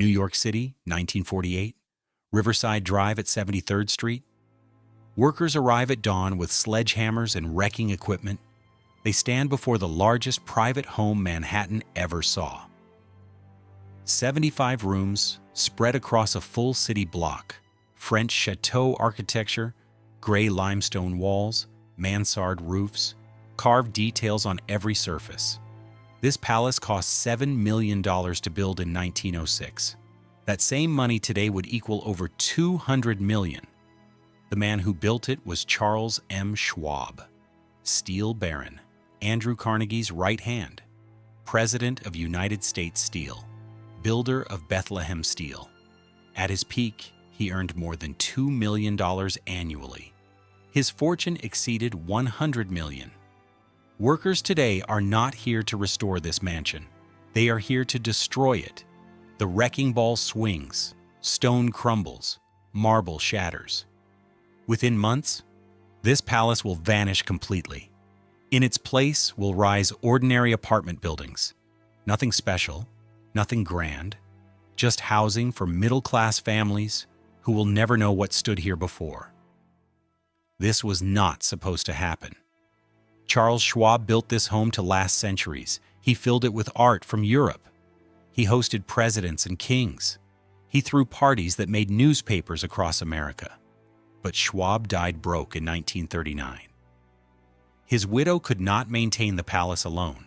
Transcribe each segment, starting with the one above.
New York City, 1948. Riverside Drive at 73rd Street. Workers arrive at dawn with sledgehammers and wrecking equipment. They stand before the largest private home Manhattan ever saw. 75 rooms spread across a full city block. French chateau architecture, gray limestone walls, mansard roofs, carved details on every surface. This palace cost $7 million to build in 1906. That same money today would equal over $200 million. The man who built it was Charles M. Schwab, steel baron, Andrew Carnegie's right hand, president of United States Steel, builder of Bethlehem Steel. At his peak, he earned more than $2 million annually. His fortune exceeded $100 million. Workers today are not here to restore this mansion. They are here to destroy it. The wrecking ball swings, stone crumbles, marble shatters. Within months, this palace will vanish completely. In its place will rise ordinary apartment buildings. Nothing special, nothing grand, just housing for middle-class families who will never know what stood here before. This was not supposed to happen. Charles Schwab built this home to last centuries. He filled it with art from Europe. He hosted presidents and kings. He threw parties that made newspapers across America. But Schwab died broke in 1939. His widow could not maintain the palace alone.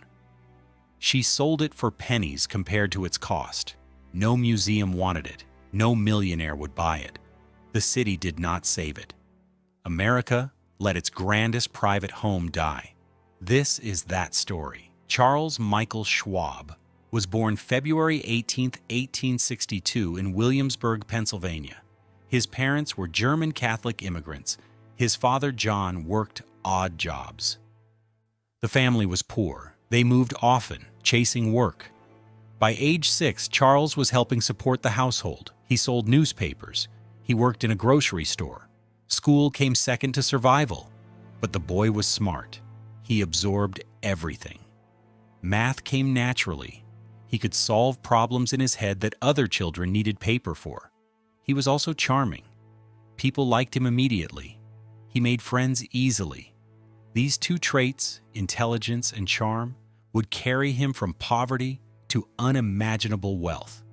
She sold it for pennies compared to its cost. No museum wanted it. No millionaire would buy it. The city did not save it. America let its grandest private home die. This is that story. Charles Michael Schwab was born February 18, 1862 in Williamsburg, Pennsylvania. His parents were German Catholic immigrants. His father, John, worked odd jobs. The family was poor. They moved often, chasing work. By age 6, Charles was helping support the household. He sold newspapers. He worked in a grocery store. School came second to survival. But the boy was smart. He absorbed everything. Math came naturally. He could solve problems in his head that other children needed paper for. He was also charming. People liked him immediately. He made friends easily. These two traits, intelligence and charm, would carry him from poverty to unimaginable wealth.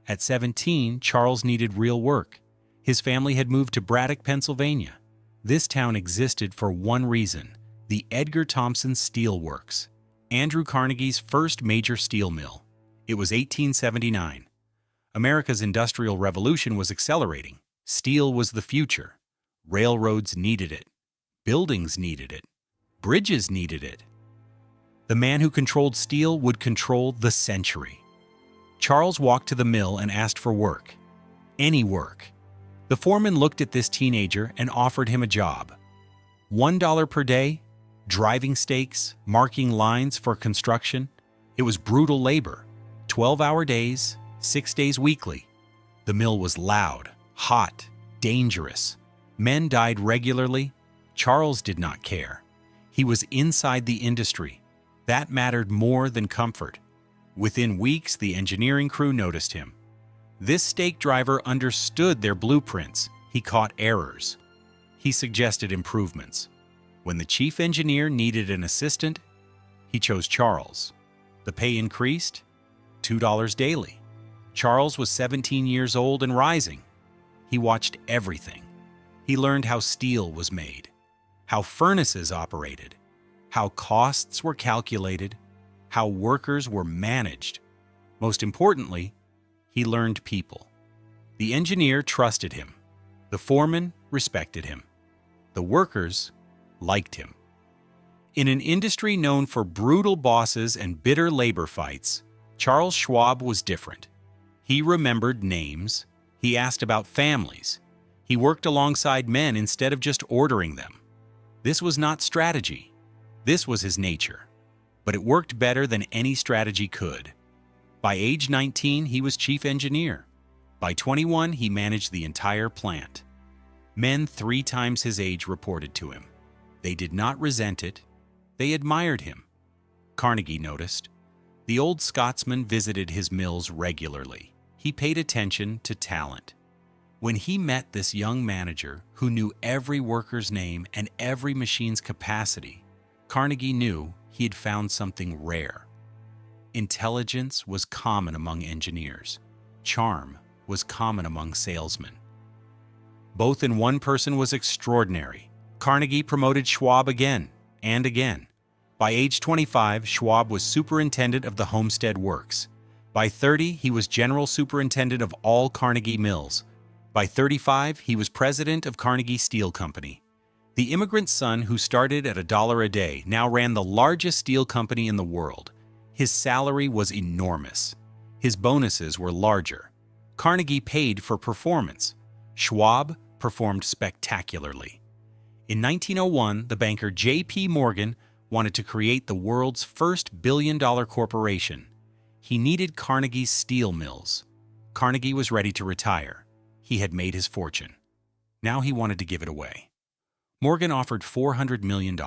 At 17, Charles needed real work. His family had moved to Braddock, Pennsylvania. This town existed for one reason: the Edgar Thomson Steel Works, Andrew Carnegie's first major steel mill. It was 1879. America's Industrial Revolution was accelerating. Steel was the future. Railroads needed it. Buildings needed it. Bridges needed it. The man who controlled steel would control the century. Charles walked to the mill and asked for work. Any work. The foreman looked at this teenager and offered him a job. $1 per day, driving stakes, marking lines for construction. It was brutal labor. 12-hour days, 6 days weekly. The mill was loud, hot, dangerous. Men died regularly. Charles did not care. He was inside the industry. That mattered more than comfort. Within weeks, the engineering crew noticed him. This stake driver understood their blueprints. He caught errors. He suggested improvements. When the chief engineer needed an assistant, he chose Charles. The pay increased, $2 daily. Charles was 17 years old and rising. He watched everything. He learned how steel was made, how furnaces operated, how costs were calculated, how workers were managed. Most importantly, he learned people. The engineer trusted him. The foreman respected him. The workers liked him. In an industry known for brutal bosses and bitter labor fights, Charles Schwab was different. He remembered names. He asked about families. He worked alongside men instead of just ordering them. This was not strategy. This was his nature. But it worked better than any strategy could. By age 19, he was chief engineer. By 21, he managed the entire plant. Men 3 times his age reported to him. They did not resent it. They admired him. Carnegie noticed. The old Scotsman visited his mills regularly. He paid attention to talent. When he met this young manager who knew every worker's name and every machine's capacity, Carnegie knew he had found something rare. Intelligence was common among engineers. Charm was common among salesmen. Both in one person was extraordinary. Carnegie promoted Schwab again and again. By age 25, Schwab was superintendent of the Homestead Works. By 30, he was general superintendent of all Carnegie Mills. By 35, he was president of Carnegie Steel Company. The immigrant son who started at $1 a day now ran the largest steel company in the world. His salary was enormous. His bonuses were larger. Carnegie paid for performance. Schwab performed spectacularly. In 1901, the banker J.P. Morgan wanted to create the world's first billion-dollar corporation. He needed Carnegie's steel mills. Carnegie was ready to retire. He had made his fortune. Now he wanted to give it away. Morgan offered $400 million.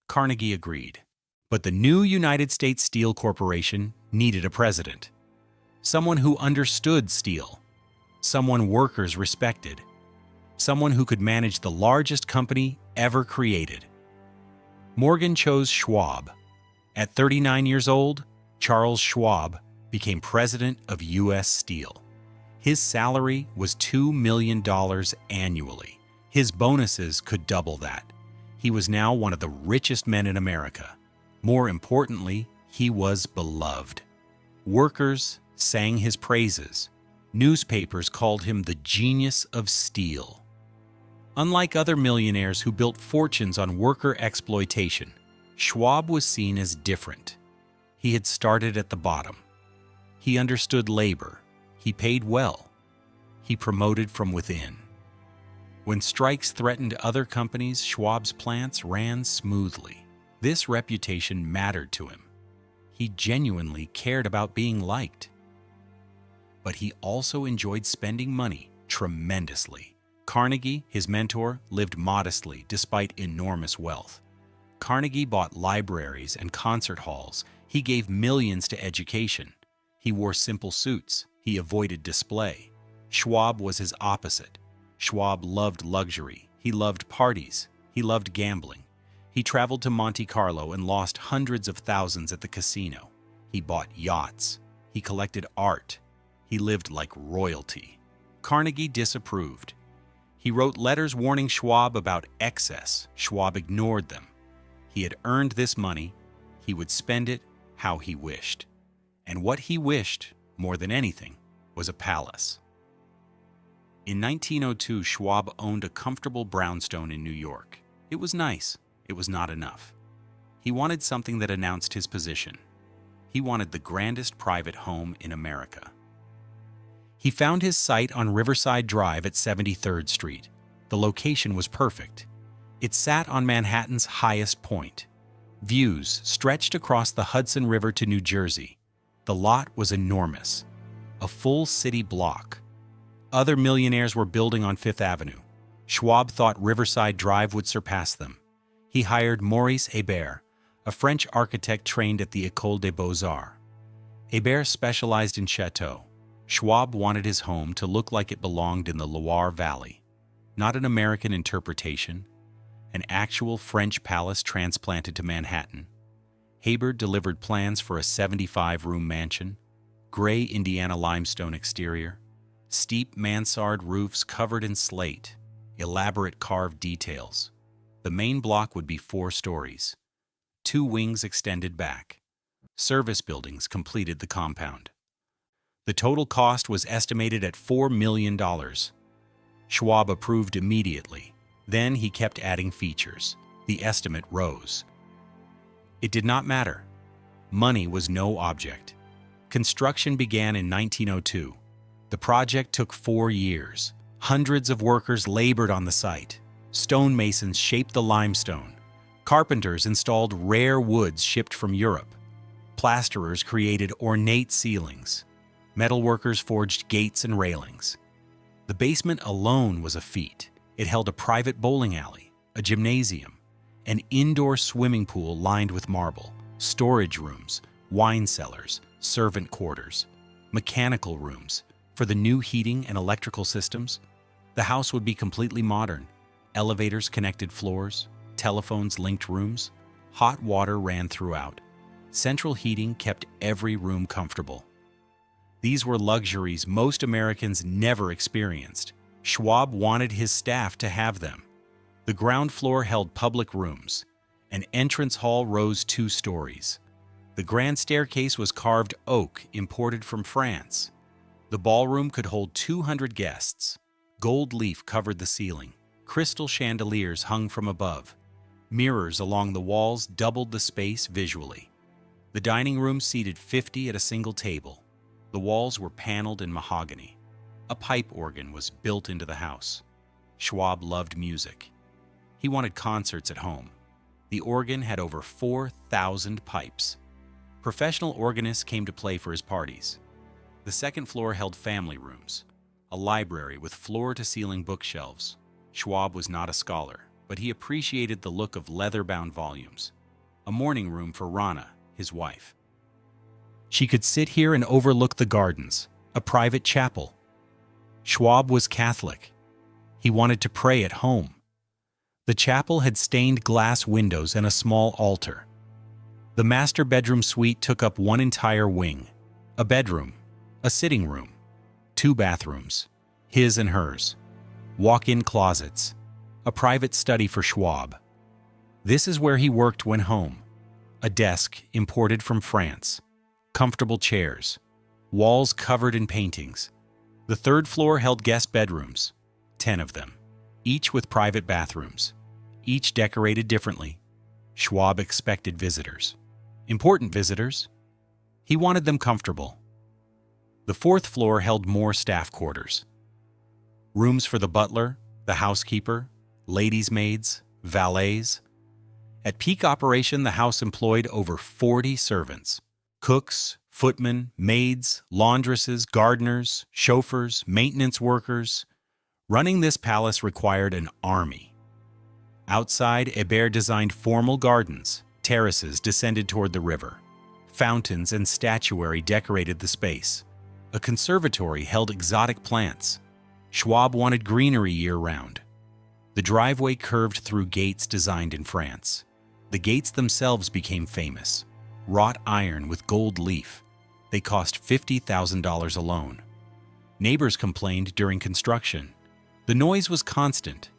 Carnegie agreed. But the new United States Steel Corporation needed a president. Someone who understood steel. Someone workers respected. Someone who could manage the largest company ever created. Morgan chose Schwab. At 39 years old, Charles Schwab became president of U.S. Steel. His salary was $2 million annually. His bonuses could double that. He was now one of the richest men in America. More importantly, he was beloved. Workers sang his praises. Newspapers called him the genius of steel. Unlike other millionaires who built fortunes on worker exploitation, Schwab was seen as different. He had started at the bottom. He understood labor. He paid well. He promoted from within. When strikes threatened other companies, Schwab's plants ran smoothly. This reputation mattered to him. He genuinely cared about being liked. But he also enjoyed spending money tremendously. Carnegie, his mentor, lived modestly despite enormous wealth. Carnegie bought libraries and concert halls. He gave millions to education. He wore simple suits. He avoided display. Schwab was his opposite. Schwab loved luxury. He loved parties. He loved gambling. He traveled to Monte Carlo and lost hundreds of thousands at the casino. He bought yachts. He collected art. He lived like royalty. Carnegie disapproved. He wrote letters warning Schwab about excess. Schwab ignored them. He had earned this money. He would spend it how he wished. And what he wished, more than anything, was a palace. In 1902, Schwab owned a comfortable brownstone in New York. It was nice. It was not enough. He wanted something that announced his position. He wanted the grandest private home in America. He found his site on Riverside Drive at 73rd Street. The location was perfect. It sat on Manhattan's highest point. Views stretched across the Hudson River to New Jersey. The lot was enormous. A full city block. Other millionaires were building on Fifth Avenue. Schwab thought Riverside Drive would surpass them. He hired Maurice Hébert, a French architect trained at the École des Beaux-Arts. Hébert specialized in chateaux. Schwab wanted his home to look like it belonged in the Loire Valley. Not an American interpretation, an actual French palace transplanted to Manhattan. Hébert delivered plans for a 75-room mansion, gray Indiana limestone exterior, steep mansard roofs covered in slate, elaborate carved details. The main block would be 4 stories. 2 wings extended back. Service buildings completed the compound. The total cost was estimated at $4 million. Schwab approved immediately. Then he kept adding features. The estimate rose. It did not matter. Money was no object. Construction began in 1902. The project took 4 years. Hundreds of workers labored on the site. Stonemasons shaped the limestone. Carpenters installed rare woods shipped from Europe. Plasterers created ornate ceilings. Metalworkers forged gates and railings. The basement alone was a feat. It held a private bowling alley, a gymnasium, an indoor swimming pool lined with marble, storage rooms, wine cellars, servant quarters. mechanical rooms for the new heating and electrical systems. The house would be completely modern. Elevators connected floors, telephones linked rooms, hot water ran throughout. Central heating kept every room comfortable. These were luxuries most Americans never experienced. Schwab wanted his staff to have them. The ground floor held public rooms. An entrance hall rose 2 stories. The grand staircase was carved oak imported from France. The ballroom could hold 200 guests. Gold leaf covered the ceiling. Crystal chandeliers hung from above. Mirrors along the walls doubled the space visually. The dining room seated 50 at a single table. The walls were paneled in mahogany. A pipe organ was built into the house. Schwab loved music. He wanted concerts at home. The organ had over 4,000 pipes. Professional organists came to play for his parties. The second floor held family rooms, a library with floor-to-ceiling bookshelves. Schwab was not a scholar, but he appreciated the look of leather-bound volumes. A morning room for Rana, his wife. She could sit here and overlook the gardens, a private chapel. Schwab was Catholic. He wanted to pray at home. The chapel had stained glass windows and a small altar. The master bedroom suite took up one entire wing, a bedroom, a sitting room, 2 bathrooms, his and hers, walk-in closets, a private study for Schwab. This is where he worked when home. A desk imported from France, comfortable chairs, walls covered in paintings. The third floor held guest bedrooms, 10 of them, each with private bathrooms, each decorated differently. Schwab expected visitors. Important visitors. He wanted them comfortable. The fourth floor held more staff quarters. Rooms for the butler, the housekeeper, ladies' maids, valets. At peak operation, the house employed over 40 servants. Cooks, footmen, maids, laundresses, gardeners, chauffeurs, maintenance workers. Running this palace required an army. Outside, Hébert designed formal gardens. Terraces descended toward the river. Fountains and statuary decorated the space. A conservatory held exotic plants. Schwab wanted greenery year-round. The driveway curved through gates designed in France. The gates themselves became famous. Wrought iron with gold leaf. They cost $50,000 alone. Neighbors complained during construction. The noise was constant.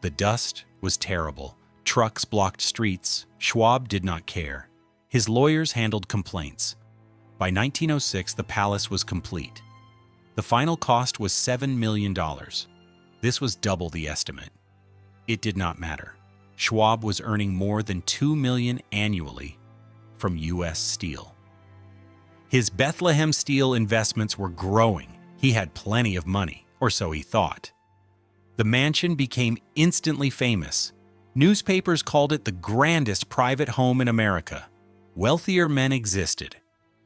The dust was terrible. Trucks blocked streets. Schwab did not care. His lawyers handled complaints. By 1906, the palace was complete. The final cost was $7 million. This was double the estimate. It did not matter. Schwab was earning more than $2 million annually from U.S. Steel. His Bethlehem Steel investments were growing. He had plenty of money, or so he thought. The mansion became instantly famous. Newspapers called it the grandest private home in America. Wealthier men existed.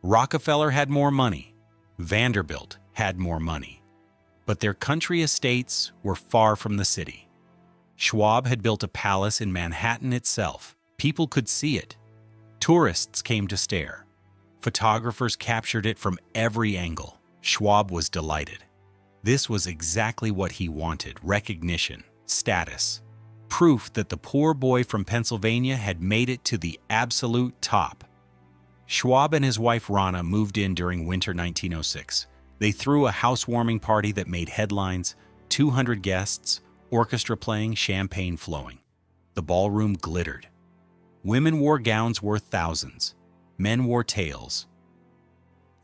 Rockefeller had more money. Vanderbilt had more money. But their country estates were far from the city. Schwab had built a palace in Manhattan itself. People could see it. Tourists came to stare. Photographers captured it from every angle. Schwab was delighted. This was exactly what he wanted: recognition, status, proof that the poor boy from Pennsylvania had made it to the absolute top. Schwab and his wife Rana moved in during winter 1906. They threw a housewarming party that made headlines, 200 guests, orchestra playing, champagne flowing. The ballroom glittered. Women wore gowns worth thousands. Men wore tails.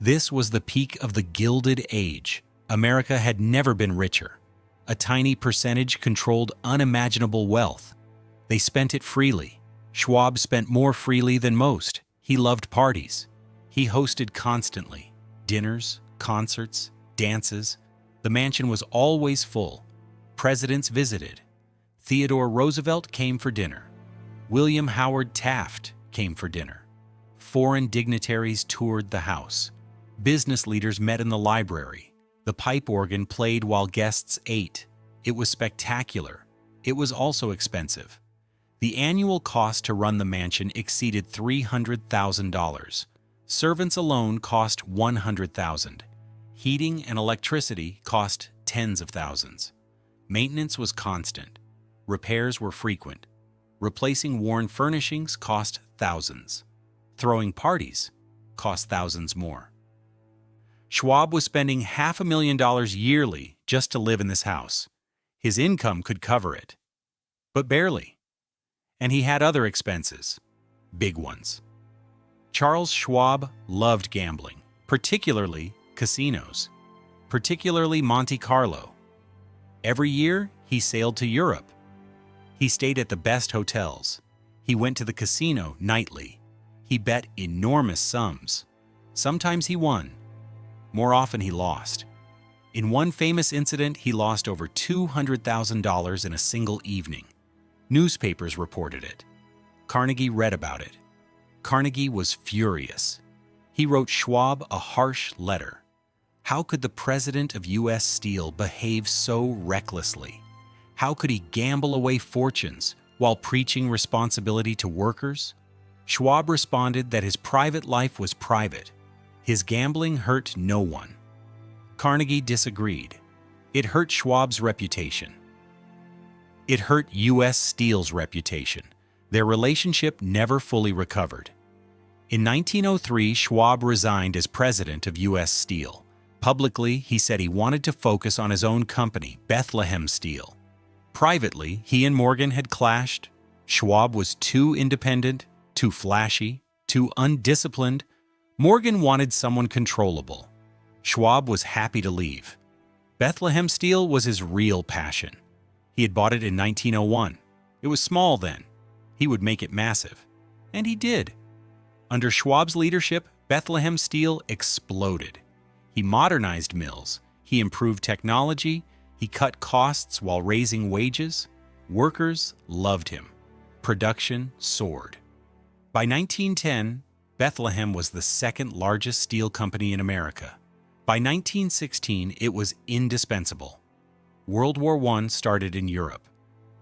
This was the peak of the Gilded Age. America had never been richer. A tiny percentage controlled unimaginable wealth. They spent it freely. Schwab spent more freely than most. He loved parties. He hosted constantly. Dinners, concerts, dances. The mansion was always full. Presidents visited. Theodore Roosevelt came for dinner. William Howard Taft came for dinner. Foreign dignitaries toured the house. Business leaders met in the library. The pipe organ played while guests ate. It was spectacular. It was also expensive. The annual cost to run the mansion exceeded $300,000. Servants alone cost $100,000. Heating and electricity cost tens of thousands. Maintenance was constant. Repairs were frequent. Replacing worn furnishings cost thousands. Throwing parties cost thousands more. Schwab was spending $500,000 yearly just to live in this house. His income could cover it, but barely. And he had other expenses, big ones. Charles Schwab loved gambling, particularly casinos, particularly Monte Carlo. Every year, he sailed to Europe. He stayed at the best hotels. He went to the casino nightly. He bet enormous sums. Sometimes he won. More often he lost. In one famous incident, he lost over $200,000 in a single evening. Newspapers reported it. Carnegie read about it. Carnegie was furious. He wrote Schwab a harsh letter. How could the president of U.S. Steel behave so recklessly? How could he gamble away fortunes while preaching responsibility to workers? Schwab responded that his private life was private. His gambling hurt no one. Carnegie disagreed. It hurt Schwab's reputation. It hurt U.S. Steel's reputation. Their relationship never fully recovered. In 1903, Schwab resigned as president of U.S. Steel. Publicly, he said he wanted to focus on his own company, Bethlehem Steel. Privately, he and Morgan had clashed. Schwab was too independent, too flashy, too undisciplined. Morgan wanted someone controllable. Schwab was happy to leave. Bethlehem Steel was his real passion. He had bought it in 1901. It was small then. He would make it massive. And he did. Under Schwab's leadership, Bethlehem Steel exploded. He modernized mills. He improved technology. He cut costs while raising wages. Workers loved him. Production soared. By 1910, Bethlehem was the second largest steel company in America. By 1916, it was indispensable. World War I started in Europe.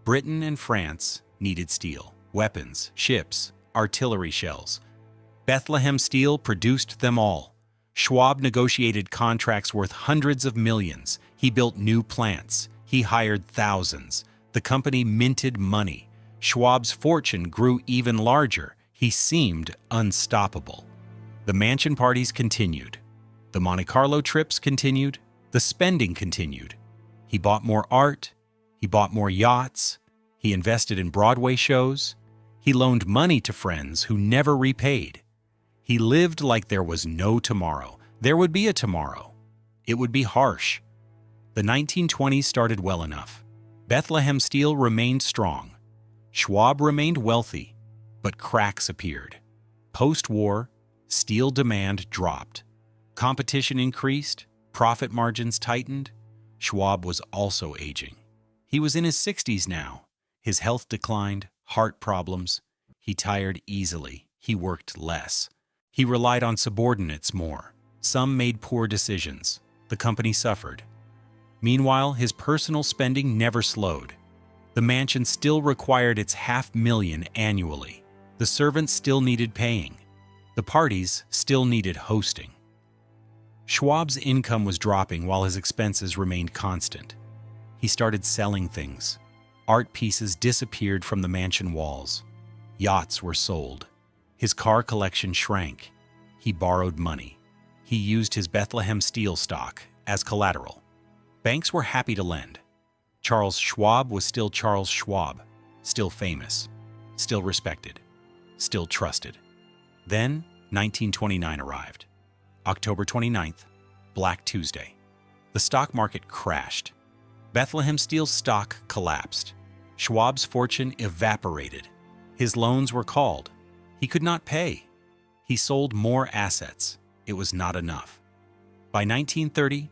Britain and France needed steel, weapons, ships, artillery shells. Bethlehem Steel produced them all. Schwab negotiated contracts worth hundreds of millions. He built new plants. He hired thousands. The company minted money. Schwab's fortune grew even larger. He seemed unstoppable. The mansion parties continued. The Monte Carlo trips continued. The spending continued. He bought more art. He bought more yachts. He invested in Broadway shows. He loaned money to friends who never repaid. He lived like there was no tomorrow. There would be a tomorrow. It would be harsh. The 1920s started well enough. Bethlehem Steel remained strong. Schwab remained wealthy, but cracks appeared. Post-war, steel demand dropped. Competition increased, profit margins tightened. Schwab was also aging. He was in his 60s now. His health declined, heart problems. He tired easily. He worked less. He relied on subordinates more. Some made poor decisions. The company suffered. Meanwhile, his personal spending never slowed. The mansion still required its $500,000 annually. The servants still needed paying. The parties still needed hosting. Schwab's income was dropping while his expenses remained constant. He started selling things. Art pieces disappeared from the mansion walls. Yachts were sold. His car collection shrank. He borrowed money. He used his Bethlehem Steel stock as collateral. Banks were happy to lend. Charles Schwab was still Charles Schwab, still famous, still respected, still trusted. Then 1929 arrived. October 29th, Black Tuesday. The stock market crashed. Bethlehem Steel's stock collapsed. Schwab's fortune evaporated. His loans were called. He could not pay. He sold more assets. It was not enough. By 1930,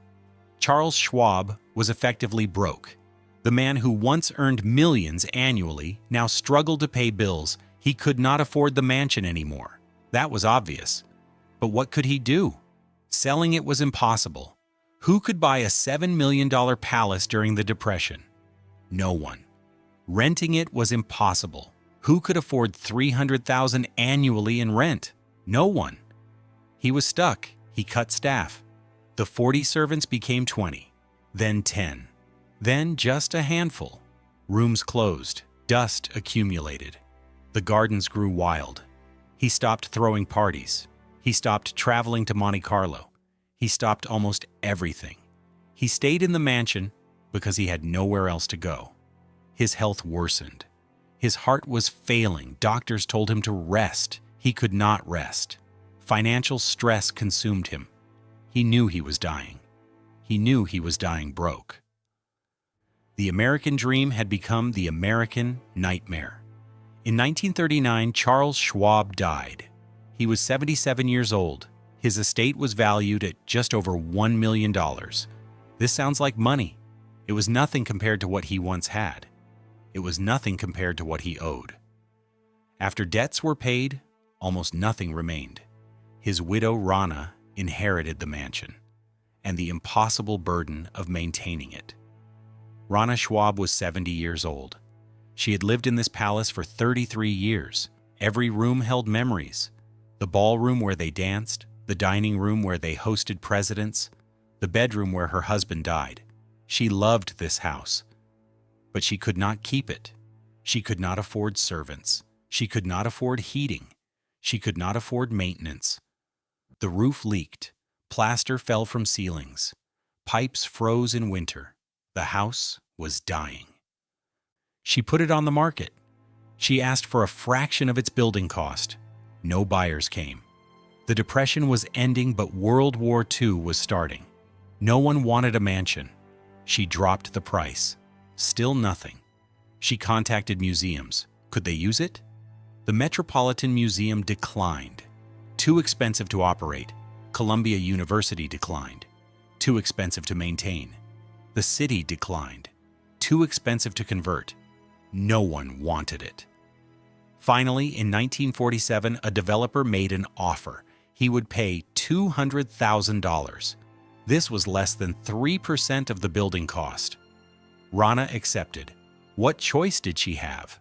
Charles Schwab was effectively broke. The man who once earned millions annually now struggled to pay bills. He could not afford the mansion anymore. That was obvious. But what could he do? Selling it was impossible. Who could buy a $7 million palace during the Depression? No one. Renting it was impossible. Who could afford $300,000 annually in rent? No one. He was stuck. He cut staff. The 40 servants became 20, then 10, then just a handful. Rooms closed, dust accumulated. The gardens grew wild. He stopped throwing parties. He stopped traveling to Monte Carlo. He stopped almost everything. He stayed in the mansion because he had nowhere else to go. His health worsened. His heart was failing. Doctors told him to rest. He could not rest. Financial stress consumed him. He knew he was dying. He knew he was dying broke. The American dream had become the American nightmare. In 1939, Charles Schwab died. He was 77 years old. His estate was valued at just over $1 million. This sounds like money. It was nothing compared to what he once had. It was nothing compared to what he owed. After debts were paid, almost nothing remained. His widow, Rana, inherited the mansion and the impossible burden of maintaining it. Rana Schwab was 70 years old. She had lived in this palace for 33 years. Every room held memories. The ballroom where they danced, the dining room where they hosted presidents, the bedroom where her husband died. She loved this house, but she could not keep it. She could not afford servants. She could not afford heating. She could not afford maintenance. The roof leaked. Plaster fell from ceilings. Pipes froze in winter. The house was dying. She put it on the market. She asked for a fraction of its building cost. No buyers came. The Depression was ending, but World War II was starting. No one wanted a mansion. She dropped the price. Still nothing. She contacted museums. Could they use it? The Metropolitan Museum declined. Too expensive to operate. Columbia University declined. Too expensive to maintain. The city declined. Too expensive to convert. No one wanted it. Finally, in 1947, a developer made an offer. He would pay $200,000. This was less than 3% of the building cost. Rana accepted. What choice did she have?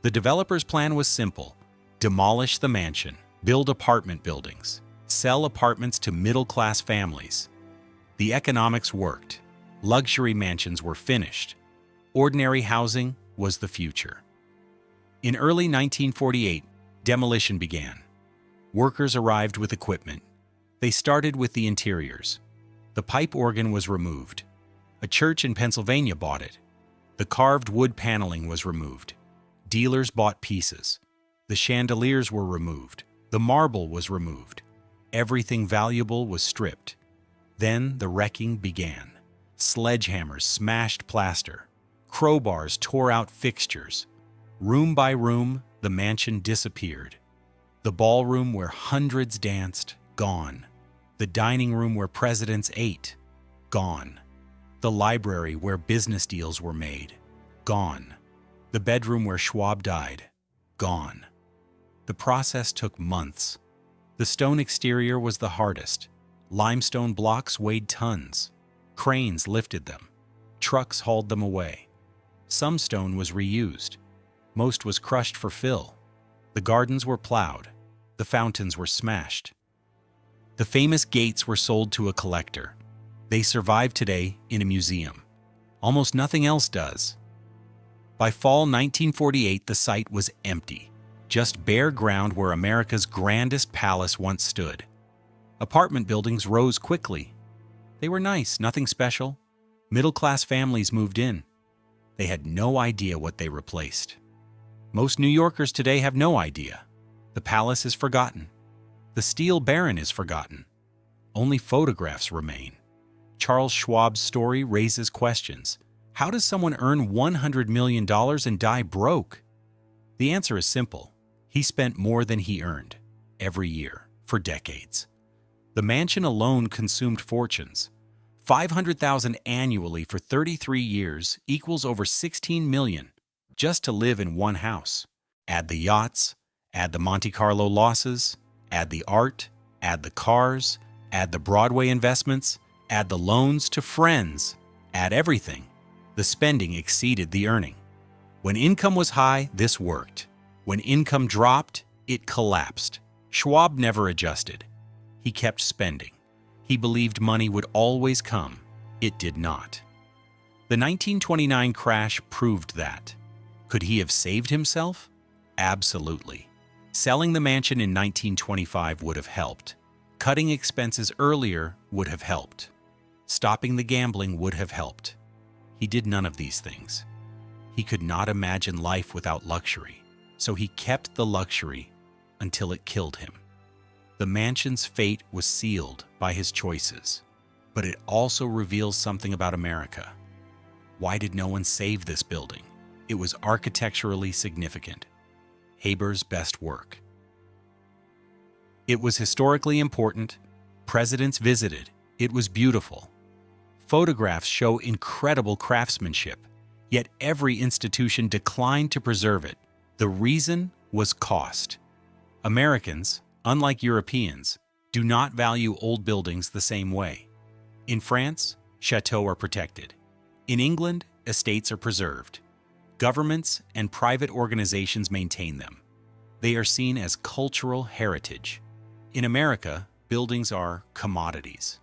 The developer's plan was simple: demolish the mansion, build apartment buildings, sell apartments to middle-class families. The economics worked. Luxury mansions were finished. Ordinary housing was the future. In early 1948, demolition began. Workers arrived with equipment. They started with the interiors. The pipe organ was removed. A church in Pennsylvania bought it. The carved wood paneling was removed. Dealers bought pieces. The chandeliers were removed. The marble was removed. Everything valuable was stripped. Then the wrecking began. Sledgehammers smashed plaster. Crowbars tore out fixtures. Room by room, the mansion disappeared. The ballroom where hundreds danced, gone. The dining room where presidents ate, gone. The library where business deals were made, gone. The bedroom where Schwab died, gone. The process took months. The stone exterior was the hardest. Limestone blocks weighed tons. Cranes lifted them. Trucks hauled them away. Some stone was reused. Most was crushed for fill. The gardens were plowed. The fountains were smashed. The famous gates were sold to a collector. They survive today in a museum. Almost nothing else does. By fall 1948, the site was empty, just bare ground where America's grandest palace once stood. Apartment buildings rose quickly. They were nice, nothing special. Middle-class families moved in. They had no idea what they replaced. Most New Yorkers today have no idea. The palace is forgotten. The Steel Baron is forgotten. Only photographs remain. Charles Schwab's story raises questions. How does someone earn $100 million and die broke? The answer is simple. He spent more than he earned, every year, for decades. The mansion alone consumed fortunes. $500,000 annually for 33 years equals over $16 million just to live in one house. Add the yachts, add the Monte Carlo losses, add the art, add the cars, add the Broadway investments, add the loans to friends, add everything. The spending exceeded the earning. When income was high, this worked. When income dropped, it collapsed. Schwab never adjusted. He kept spending. He believed money would always come. It did not. The 1929 crash proved that. Could he have saved himself? Absolutely. Selling the mansion in 1925 would have helped. Cutting expenses earlier would have helped. Stopping the gambling would have helped. He did none of these things. He could not imagine life without luxury, so he kept the luxury until it killed him. The mansion's fate was sealed by his choices, but it also reveals something about America. Why did no one save this building? It was architecturally significant. Haber's best work. It was historically important. Presidents visited. It was beautiful. Photographs show incredible craftsmanship, yet every institution declined to preserve it. The reason was cost. Americans, unlike Europeans, do not value old buildings the same way. In France, chateaux are protected. In England, estates are preserved. Governments and private organizations maintain them. They are seen as cultural heritage. In America, buildings are commodities.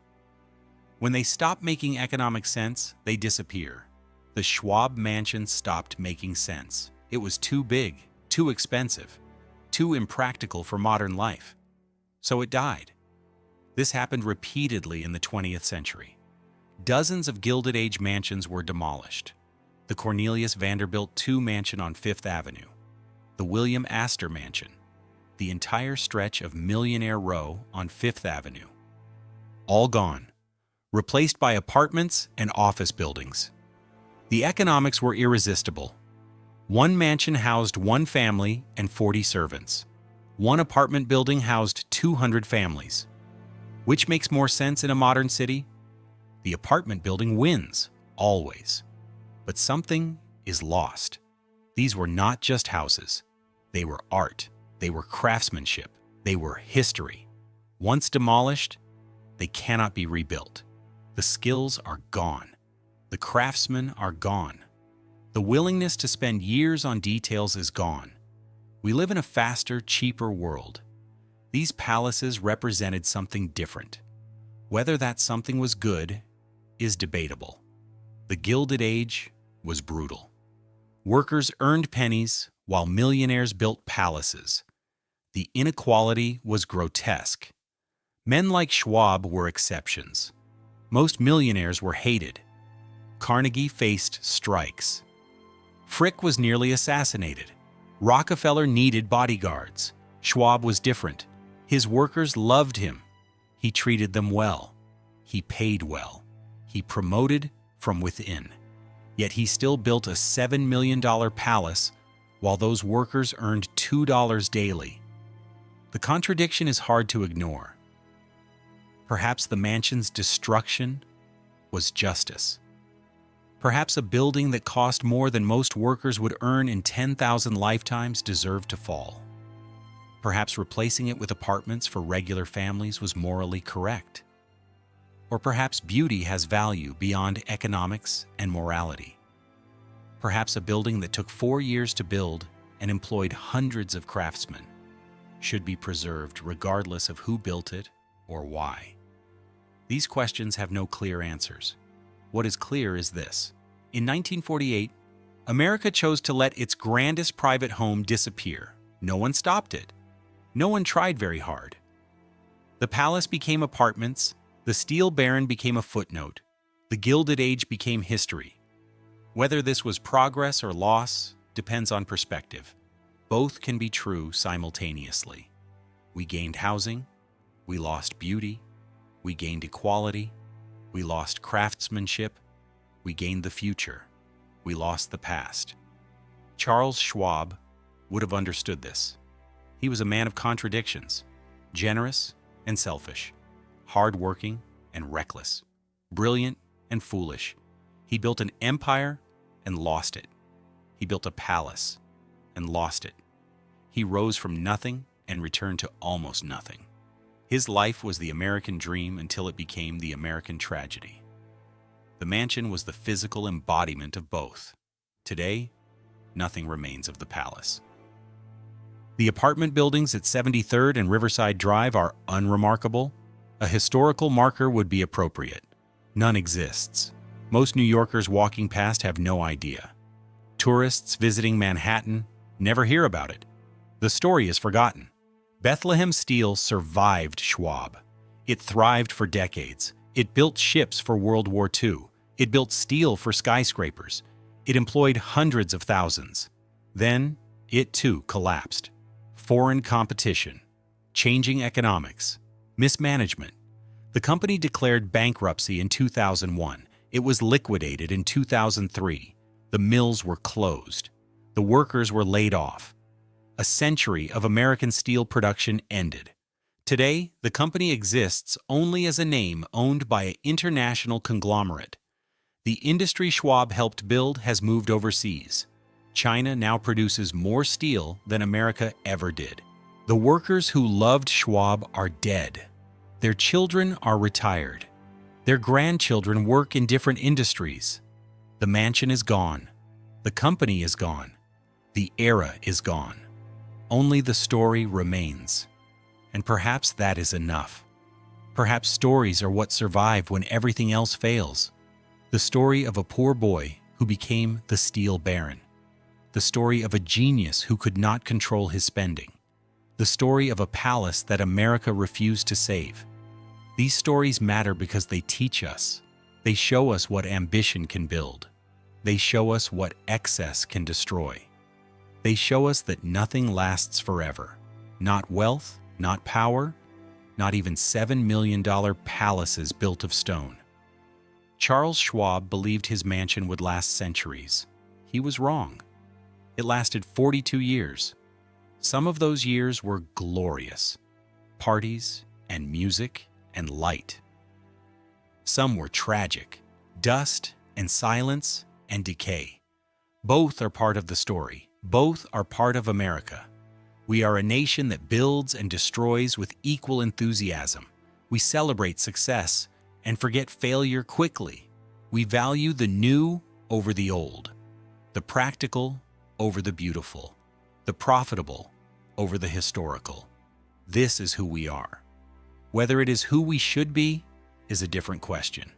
When they stop making economic sense, they disappear. The Schwab mansion stopped making sense. It was too big, too expensive, too impractical for modern life. So it died. This happened repeatedly in the 20th century. Dozens of Gilded Age mansions were demolished. The Cornelius Vanderbilt II mansion on Fifth Avenue, the William Astor mansion, the entire stretch of Millionaire Row on Fifth Avenue. All gone, replaced by apartments and office buildings. The economics were irresistible. One mansion housed one family and 40 servants. One apartment building housed 200 families. Which makes more sense in a modern city? The apartment building wins, always. But something is lost. These were not just houses. They were art. They were craftsmanship. They were history. Once demolished, they cannot be rebuilt. The skills are gone. The craftsmen are gone. The willingness to spend years on details is gone. We live in a faster, cheaper world. These palaces represented something different. Whether that something was good is debatable. The Gilded Age was brutal. Workers earned pennies while millionaires built palaces. The inequality was grotesque. Men like Schwab were exceptions. Most millionaires were hated. Carnegie faced strikes. Frick was nearly assassinated. Rockefeller needed bodyguards. Schwab was different. His workers loved him. He treated them well. He paid well. He promoted from within. Yet he still built a $7 million palace while those workers earned $2 daily. The contradiction is hard to ignore. Perhaps the mansion's destruction was justice. Perhaps a building that cost more than most workers would earn in 10,000 lifetimes deserved to fall. Perhaps replacing it with apartments for regular families was morally correct. Or perhaps beauty has value beyond economics and morality. Perhaps a building that took 4 years to build and employed hundreds of craftsmen should be preserved regardless of who built it or why. These questions have no clear answers. What is clear is this. In 1948, America chose to let its grandest private home disappear. No one stopped it. No one tried very hard. The palace became apartments, the Steel Baron became a footnote, the Gilded Age became history. Whether this was progress or loss depends on perspective. Both can be true simultaneously. We gained housing, we lost beauty, we gained equality, we lost craftsmanship, we gained the future, we lost the past. Charles Schwab would have understood this. He was a man of contradictions, generous and selfish, hard-working and reckless, brilliant and foolish. He built an empire and lost it. He built a palace and lost it. He rose from nothing and returned to almost nothing. His life was the American dream until it became the American tragedy. The mansion was the physical embodiment of both. Today, nothing remains of the palace. The apartment buildings at 73rd and Riverside Drive are unremarkable, A historical marker would be appropriate. None exists. Most New Yorkers walking past have no idea. Tourists visiting Manhattan never hear about it. The story is forgotten. Bethlehem Steel survived Schwab. It thrived for decades. It built ships for World War II. It built steel for skyscrapers. It employed hundreds of thousands. Then, it too collapsed. Foreign competition, changing economics, mismanagement. The company declared bankruptcy in 2001. It was liquidated in 2003. The mills were closed. The workers were laid off. A century of American steel production ended. Today, the company exists only as a name owned by an international conglomerate. The industry Schwab helped build has moved overseas. China now produces more steel than America ever did. The workers who loved Schwab are dead. Their children are retired. Their grandchildren work in different industries. The mansion is gone. The company is gone. The era is gone. Only the story remains. And perhaps that is enough. Perhaps stories are what survive when everything else fails. The story of a poor boy who became the Steel Baron. The story of a genius who could not control his spending. The story of a palace that America refused to save. These stories matter because they teach us. They show us what ambition can build. They show us what excess can destroy. They show us that nothing lasts forever. Not wealth, not power, not even $7 million palaces built of stone. Charles Schwab believed his mansion would last centuries. He was wrong. It lasted 42 years. Some of those years were glorious. Parties and music and light. Some were tragic. Dust and silence and decay. Both are part of the story. Both are part of America. We are a nation that builds and destroys with equal enthusiasm. We celebrate success and forget failure quickly. We value the new over the old, the practical over the beautiful, the profitable over the historical. This is who we are. Whether it is who we should be is a different question.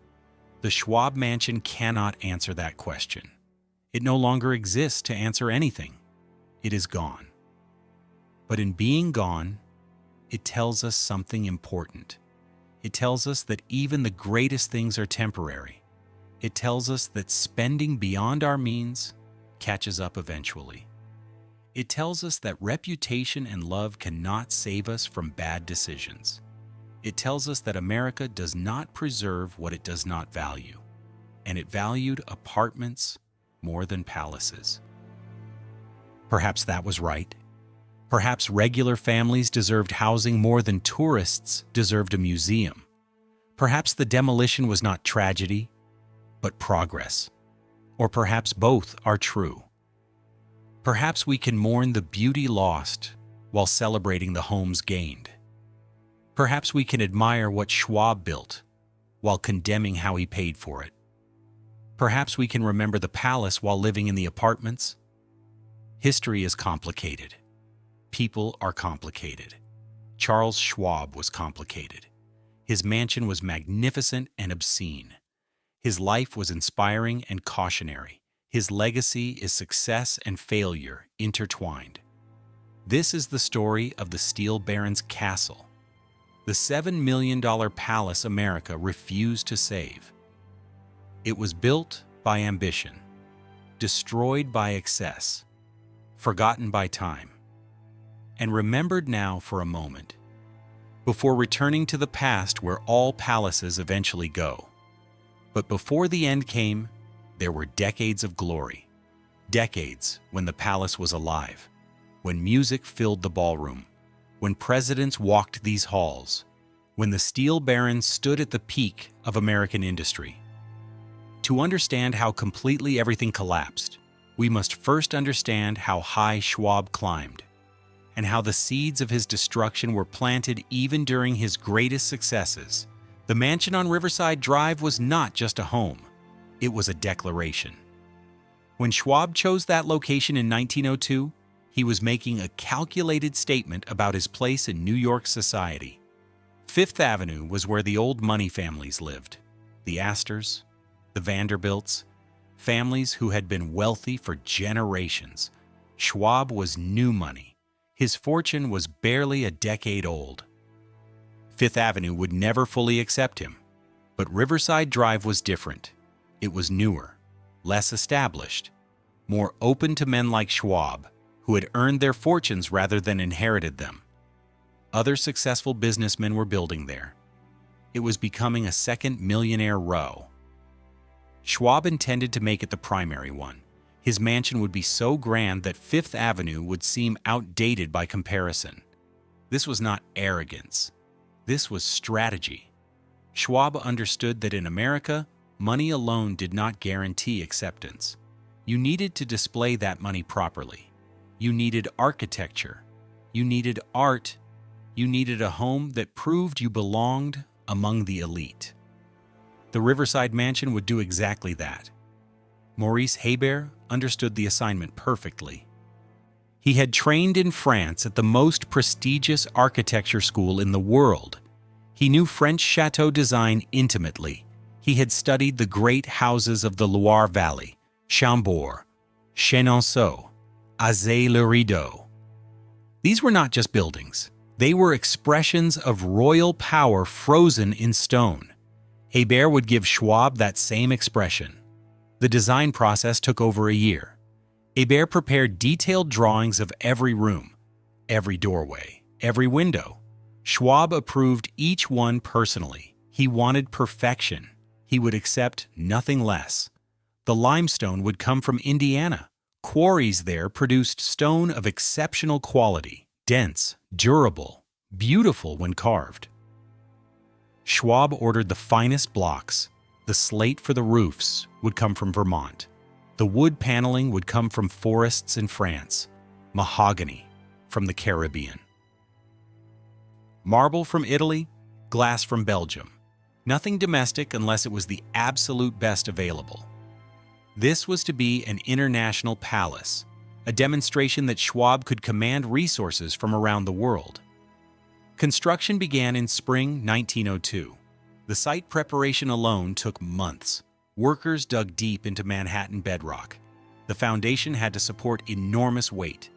The Schwab Mansion cannot answer that question. It no longer exists to answer anything. It is gone. But in being gone, it tells us something important. It tells us that even the greatest things are temporary. It tells us that spending beyond our means catches up eventually. It tells us that reputation and love cannot save us from bad decisions. It tells us that America does not preserve what it does not value, and it valued apartments more than palaces. Perhaps that was right. Perhaps regular families deserved housing more than tourists deserved a museum. Perhaps the demolition was not tragedy, but progress. Or perhaps both are true. Perhaps we can mourn the beauty lost while celebrating the homes gained. Perhaps we can admire what Schwab built while condemning how he paid for it. Perhaps we can remember the palace while living in the apartments. History is complicated. People are complicated. Charles Schwab was complicated. His mansion was magnificent and obscene. His life was inspiring and cautionary. His legacy is success and failure intertwined. This is the story of the Steel Baron's castle, the $7 million palace America refused to save. It was built by ambition, destroyed by excess, forgotten by time, and remembered now for a moment, before returning to the past where all palaces eventually go. But before the end came, there were decades of glory, decades when the palace was alive, when music filled the ballroom, when presidents walked these halls, when the Steel Baron stood at the peak of American industry. To understand how completely everything collapsed, we must first understand how high Schwab climbed, and how the seeds of his destruction were planted even during his greatest successes. The mansion on Riverside Drive was not just a home, it was a declaration. When Schwab chose that location in 1902, he was making a calculated statement about his place in New York society. Fifth Avenue was where the old money families lived. The Astors, the Vanderbilts, families who had been wealthy for generations. Schwab was new money. His fortune was barely a decade old. Fifth Avenue would never fully accept him, but Riverside Drive was different. It was newer, less established, more open to men like Schwab, who had earned their fortunes rather than inherited them. Other successful businessmen were building there. It was becoming a second millionaire row. Schwab intended to make it the primary one. His mansion would be so grand that Fifth Avenue would seem outdated by comparison. This was not arrogance. This was strategy. Schwab understood that in America, money alone did not guarantee acceptance. You needed to display that money properly. You needed architecture. You needed art. You needed a home that proved you belonged among the elite. The Riverside Mansion would do exactly that. Maurice Hebert understood the assignment perfectly. He had trained in France at the most prestigious architecture school in the world. He knew French chateau design intimately. He had studied the great houses of the Loire Valley, Chambord, Chenonceau, Azay-le-Rideau. These were not just buildings. They were expressions of royal power frozen in stone. Hebert would give Schwab that same expression. The design process took over a year. Hebert prepared detailed drawings of every room, every doorway, every window. Schwab approved each one personally. He wanted perfection. He would accept nothing less. The limestone would come from Indiana. Quarries there produced stone of exceptional quality, dense, durable, beautiful when carved. Schwab ordered the finest blocks. The slate for the roofs would come from Vermont. The wood paneling would come from forests in France. Mahogany from the Caribbean. Marble from Italy, glass from Belgium. Nothing domestic unless it was the absolute best available. This was to be an international palace, a demonstration that Schwab could command resources from around the world. Construction began in spring 1902. The site preparation alone took months. Workers dug deep into Manhattan bedrock. The foundation had to support enormous weight.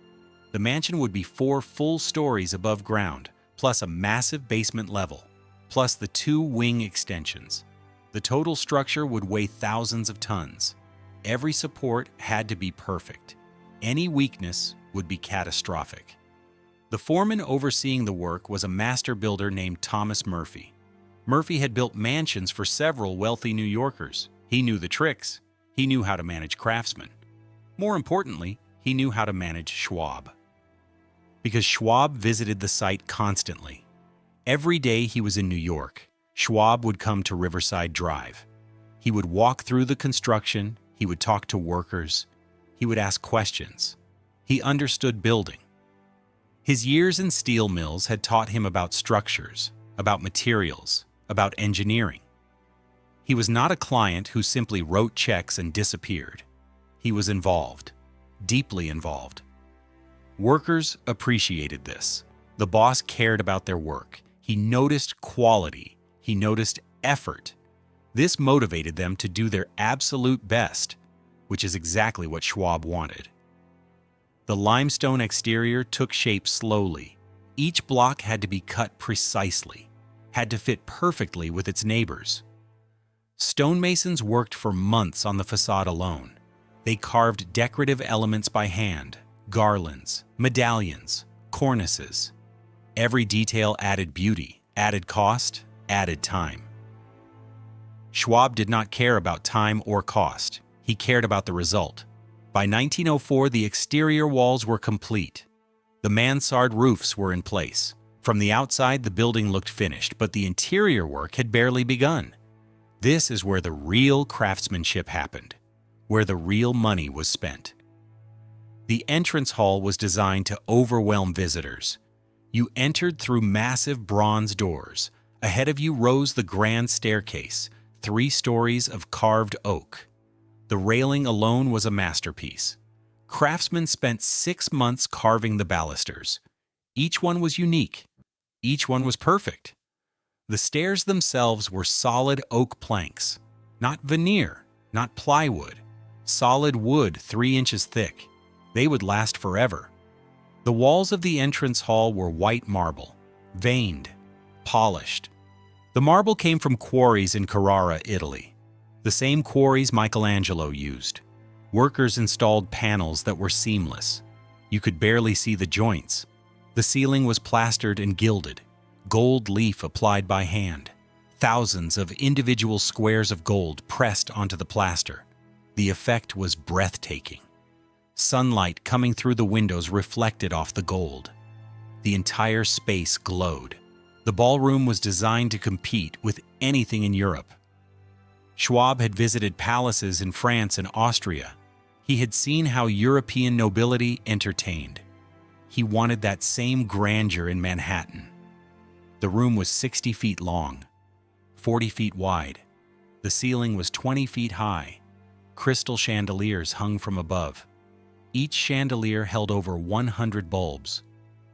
The mansion would be 4 full stories above ground, plus a massive basement level, plus the 2 wing extensions. The total structure would weigh thousands of tons. Every support had to be perfect. Any weakness would be catastrophic. The foreman overseeing the work was a master builder named Thomas Murphy. Murphy had built mansions for several wealthy New Yorkers. He knew the tricks. He knew how to manage craftsmen. More importantly, he knew how to manage Schwab. Because Schwab visited the site constantly. Every day he was in New York, Schwab would come to Riverside Drive. He would walk through the construction. He would talk to workers. He would ask questions. He understood building. His years in steel mills had taught him about structures, about materials, about engineering. He was not a client who simply wrote checks and disappeared. He was involved, deeply involved. Workers appreciated this. The boss cared about their work. He noticed quality. He noticed effort. This motivated them to do their absolute best, which is exactly what Schwab wanted. The limestone exterior took shape slowly. Each block had to be cut precisely, had to fit perfectly with its neighbors. Stonemasons worked for months on the facade alone. They carved decorative elements by hand, garlands, medallions, cornices. Every detail added beauty, added cost, added time. Schwab did not care about time or cost. He cared about the result. By 1904, the exterior walls were complete. The mansard roofs were in place. From the outside, the building looked finished, but the interior work had barely begun. This is where the real craftsmanship happened, where the real money was spent. The entrance hall was designed to overwhelm visitors. You entered through massive bronze doors. Ahead of you rose the grand staircase, 3 stories of carved oak. The railing alone was a masterpiece. Craftsmen spent 6 months carving the balusters. Each one was unique. Each one was perfect. The stairs themselves were solid oak planks, not veneer, not plywood, solid wood 3 inches thick. They would last forever. The walls of the entrance hall were white marble, veined, polished. The marble came from quarries in Carrara, Italy, the same quarries Michelangelo used. Workers installed panels that were seamless. You could barely see the joints. The ceiling was plastered and gilded, gold leaf applied by hand. Thousands of individual squares of gold pressed onto the plaster. The effect was breathtaking. Sunlight coming through the windows reflected off the gold. The entire space glowed. The ballroom was designed to compete with anything in Europe. Schwab had visited palaces in France and Austria. He had seen how European nobility entertained. He wanted that same grandeur in Manhattan. The room was 60 feet long, 40 feet wide. The ceiling was 20 feet high. Crystal chandeliers hung from above. Each chandelier held over 100 bulbs.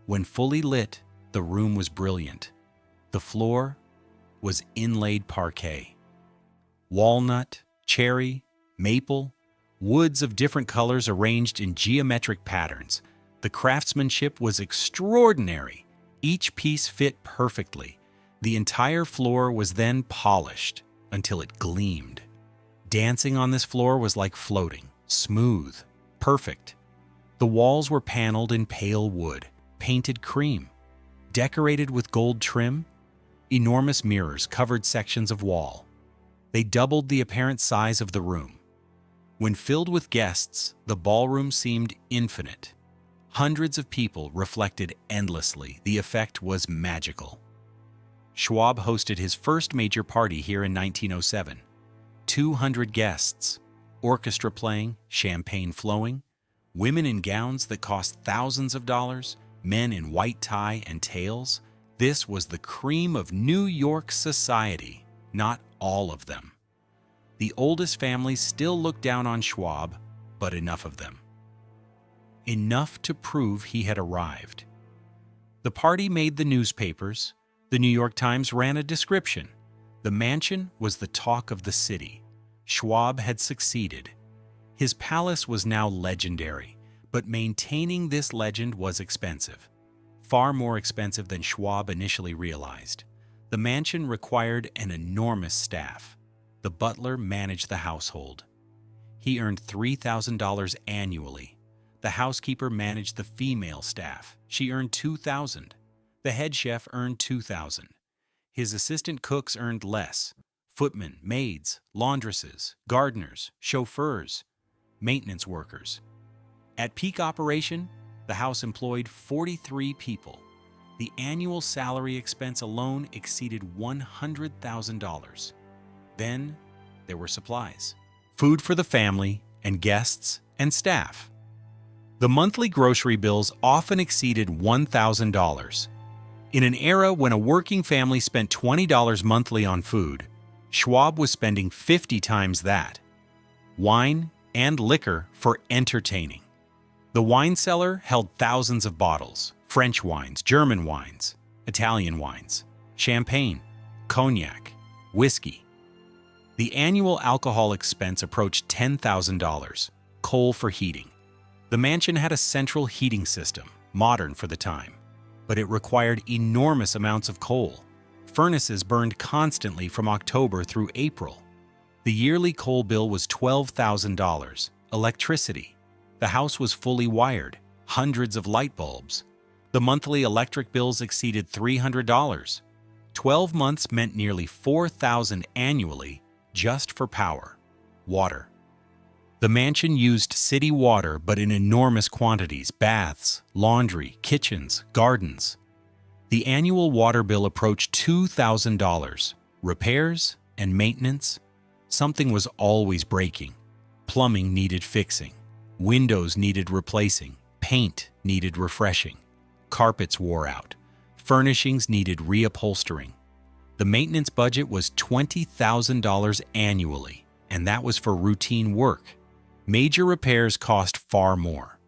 When fully lit, the room was brilliant. The floor was inlaid parquet. Walnut, cherry, maple, woods of different colors arranged in geometric patterns. The craftsmanship was extraordinary. Each piece fit perfectly. The entire floor was then polished until it gleamed. Dancing on this floor was like floating, smooth, perfect. The walls were paneled in pale wood, painted cream, decorated with gold trim. Enormous mirrors covered sections of wall. They doubled the apparent size of the room. When filled with guests, the ballroom seemed infinite. Hundreds of people reflected endlessly. The effect was magical. Schwab hosted his first major party here in 1907. 200 guests, orchestra playing, champagne flowing, women in gowns that cost thousands of dollars, men in white tie and tails. This was the cream of New York society, not all of them. The oldest families still looked down on Schwab, but enough of them. Enough to prove he had arrived. The party made the newspapers. The New York Times ran a description. The mansion was the talk of the city. Schwab had succeeded. His palace was now legendary, but maintaining this legend was expensive. Far more expensive than Schwab initially realized. The mansion required an enormous staff. The butler managed the household. He earned $3,000 annually. The housekeeper managed the female staff. She earned $2,000. The head chef earned $2,000. His assistant cooks earned less. Footmen, maids, laundresses, gardeners, chauffeurs, maintenance workers. At peak operation, the house employed 43 people. The annual salary expense alone exceeded $100,000. Then there were supplies, food for the family and guests and staff. The monthly grocery bills often exceeded $1,000. In an era when a working family spent $20 monthly on food, Schwab was spending 50 times that. Wine and liquor for entertaining. The wine cellar held thousands of bottles: French wines, German wines, Italian wines, champagne, cognac, whiskey. The annual alcohol expense approached $10,000. Coal for heating. The mansion had a central heating system, modern for the time, but it required enormous amounts of coal. Furnaces burned constantly from October through April. The yearly coal bill was $12,000. Electricity. The house was fully wired, hundreds of light bulbs. The monthly electric bills exceeded $300. 12 months meant nearly $4,000 annually just for power. Water. The mansion used city water, but in enormous quantities: baths, laundry, kitchens, gardens. The annual water bill approached $2,000. Repairs and maintenance. Something was always breaking. Plumbing needed fixing. Windows needed replacing. Paint needed refreshing. Carpets wore out. Furnishings needed reupholstering. The maintenance budget was $20,000 annually, and that was for routine work. Major repairs cost far more.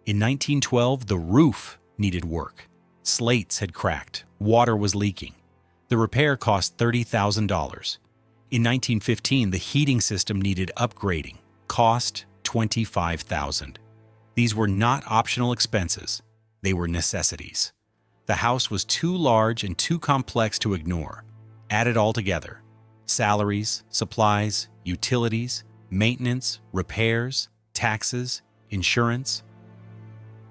In 1912, the roof needed work. Slates had cracked. Water was leaking. The repair cost $30,000. In 1915, the heating system needed upgrading, cost $25,000. These were not optional expenses, they were necessities. The house was too large and too complex to ignore. Add it all together: salaries, supplies, utilities, maintenance, repairs, taxes, insurance.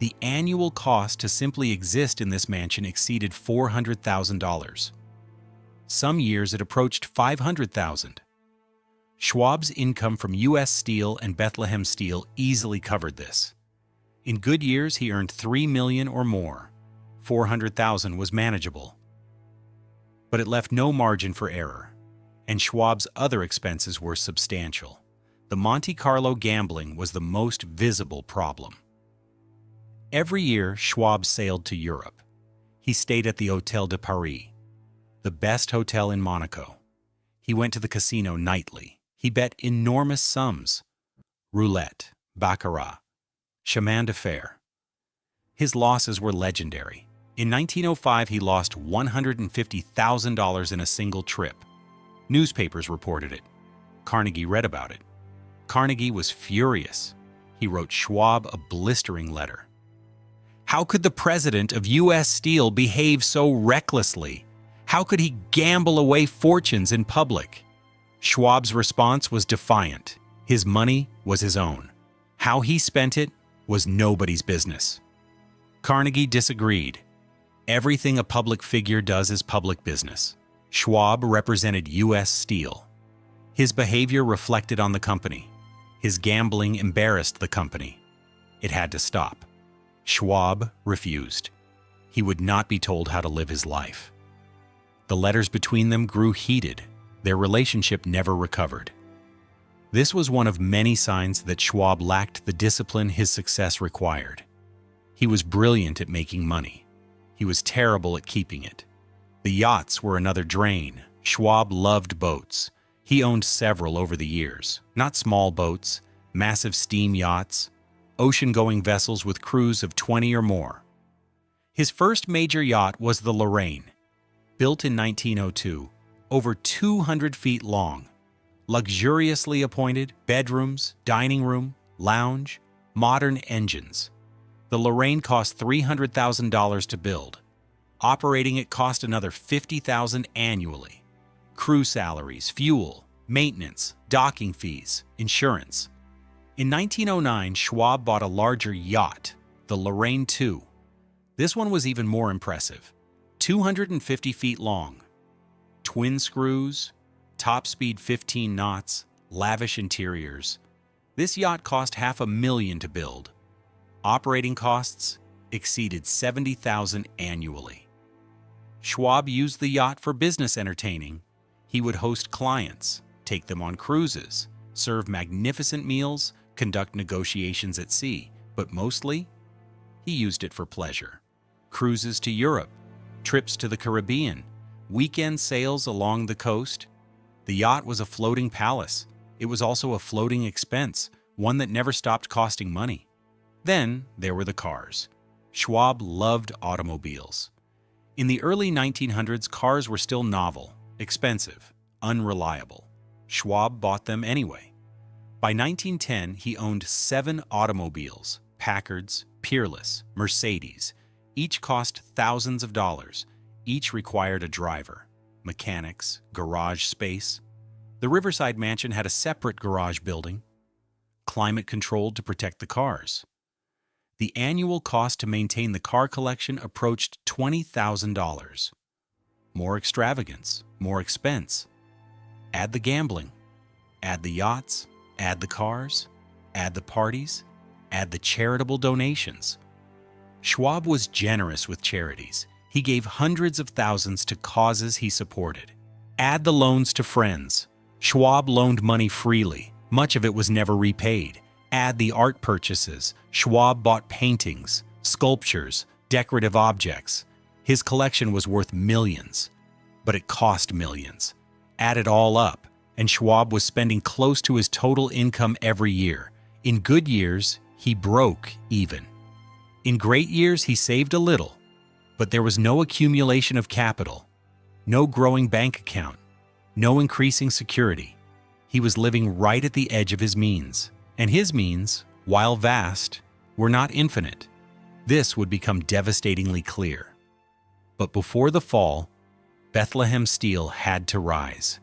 The annual cost to simply exist in this mansion exceeded $400,000. Some years it approached $500,000. Schwab's income from U.S. Steel and Bethlehem Steel easily covered this. In good years, he earned $3 million or more. $400,000 was manageable. But it left no margin for error, and Schwab's other expenses were substantial. The Monte Carlo gambling was the most visible problem. Every year, Schwab sailed to Europe. He stayed at the Hôtel de Paris, the best hotel in Monaco. He went to the casino nightly. He bet enormous sums: roulette, baccarat, chemin de fer. His losses were legendary. In 1905, he lost $150,000 in a single trip. Newspapers reported it. Carnegie read about it. Carnegie was furious. He wrote Schwab a blistering letter. How could the president of U.S. Steel behave so recklessly? How could he gamble away fortunes in public? Schwab's response was defiant. His money was his own. How he spent it was nobody's business. Carnegie disagreed. Everything a public figure does is public business. Schwab represented U.S. Steel. His behavior reflected on the company. His gambling embarrassed the company. It had to stop. Schwab refused. He would not be told how to live his life. The letters between them grew heated. Their relationship never recovered. This was one of many signs that Schwab lacked the discipline his success required. He was brilliant at making money. He was terrible at keeping it. The yachts were another drain. Schwab loved boats. He owned several over the years. Not small boats, massive steam yachts, ocean-going vessels with crews of 20 or more. His first major yacht was the Lorraine, built in 1902, over 200 feet long. Luxuriously appointed, bedrooms, dining room, lounge, modern engines. The Lorraine cost $300,000 to build. Operating it cost another $50,000 annually. Crew salaries, fuel, maintenance, docking fees, insurance. In 1909, Schwab bought a larger yacht, the Lorraine II. This one was even more impressive. 250 feet long. Twin screws, top speed 15 knots, lavish interiors. This yacht cost $500,000 to build. Operating costs exceeded $70,000 annually. Schwab used the yacht for business entertaining. He would host clients, take them on cruises, serve magnificent meals, conduct negotiations at sea, but mostly, he used it for pleasure. Cruises to Europe, trips to the Caribbean, weekend sails along the coast. The yacht was a floating palace. It was also a floating expense, one that never stopped costing money. Then there were the cars. Schwab loved automobiles. In the early 1900s, cars were still novel, expensive, unreliable. Schwab bought them anyway. By 1910, he owned 7 automobiles: Packards, Peerless, Mercedes. Each cost thousands of dollars. Each required a driver, mechanics, garage space. The Riverside Mansion had a separate garage building, climate-controlled to protect the cars. The annual cost to maintain the car collection approached $20,000. More extravagance, more expense. Add the gambling, add the yachts, add the cars, add the parties, add the charitable donations. Schwab was generous with charities. He gave hundreds of thousands to causes he supported. Add the loans to friends. Schwab loaned money freely. Much of it was never repaid. Add the art purchases. Schwab bought paintings, sculptures, decorative objects. His collection was worth millions, but it cost millions. Add it all up, and Schwab was spending close to his total income every year. In good years, he broke even. In great years, he saved a little, but there was no accumulation of capital, No growing bank account. No increasing security. He was living right at the edge of his means. And his means, while vast, were not infinite. This would become devastatingly clear. But before the fall, Bethlehem Steel had to rise.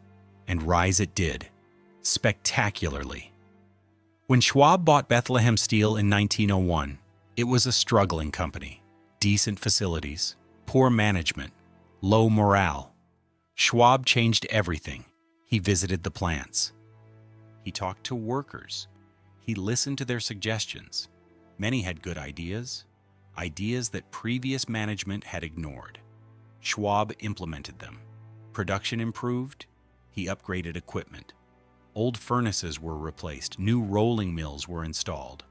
And rise it did. Spectacularly. When Schwab bought Bethlehem Steel in 1901, it was a struggling company. Decent facilities, poor management, low morale. Schwab changed everything. He visited the plants. He talked to workers. He listened to their suggestions. Many had good ideas, ideas that previous management had ignored. Schwab implemented them. Production improved. He upgraded equipment. Old furnaces were replaced. New rolling mills were installed.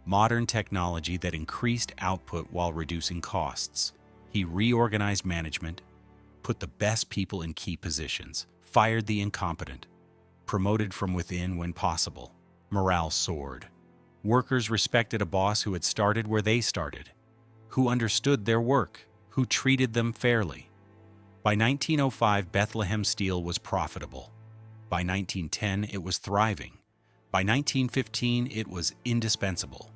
Modern technology that increased output while reducing costs. He reorganized management, put the best people in key positions, fired the incompetent, promoted from within when possible. Morale soared. Workers respected a boss who had started where they started, who understood their work, who treated them fairly. By 1905, Bethlehem Steel was profitable. By 1910, it was thriving. By 1915, it was indispensable.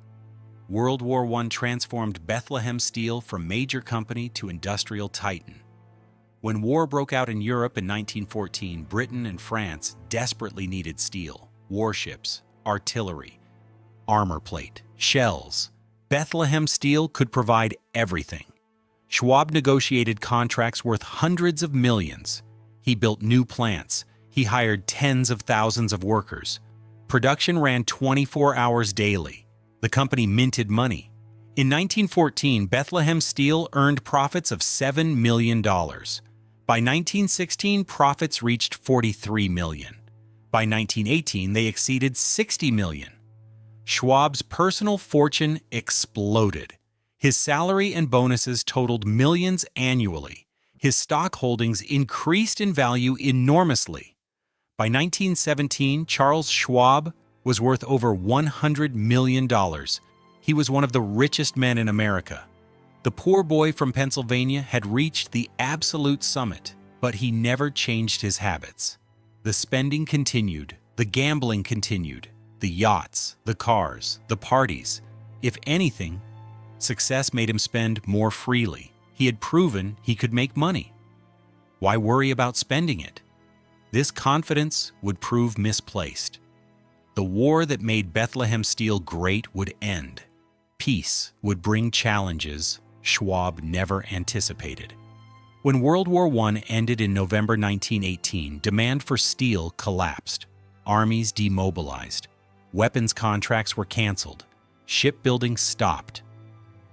World War I transformed Bethlehem Steel from major company to industrial titan. When war broke out in Europe in 1914, Britain and France desperately needed steel, warships, artillery, armor plate, shells. Bethlehem Steel could provide everything. Schwab negotiated contracts worth hundreds of millions. He built new plants. He hired tens of thousands of workers. Production ran 24 hours daily. The company minted money. In 1914, Bethlehem Steel earned profits of $7 million. By 1916, profits reached $43 million. By 1918, they exceeded $60 million. Schwab's personal fortune exploded. His salary and bonuses totaled millions annually. His stock holdings increased in value enormously. By 1917, Charles Schwab was worth over $100 million. He was one of the richest men in America. The poor boy from Pennsylvania had reached the absolute summit, but he never changed his habits. The spending continued, the gambling continued, the yachts, the cars, the parties. If anything, success made him spend more freely. He had proven he could make money. Why worry about spending it? This confidence would prove misplaced. The war that made Bethlehem Steel great would end. Peace would bring challenges Schwab never anticipated. When World War I ended in November 1918, demand for steel collapsed. Armies demobilized. Weapons contracts were canceled. Shipbuilding stopped.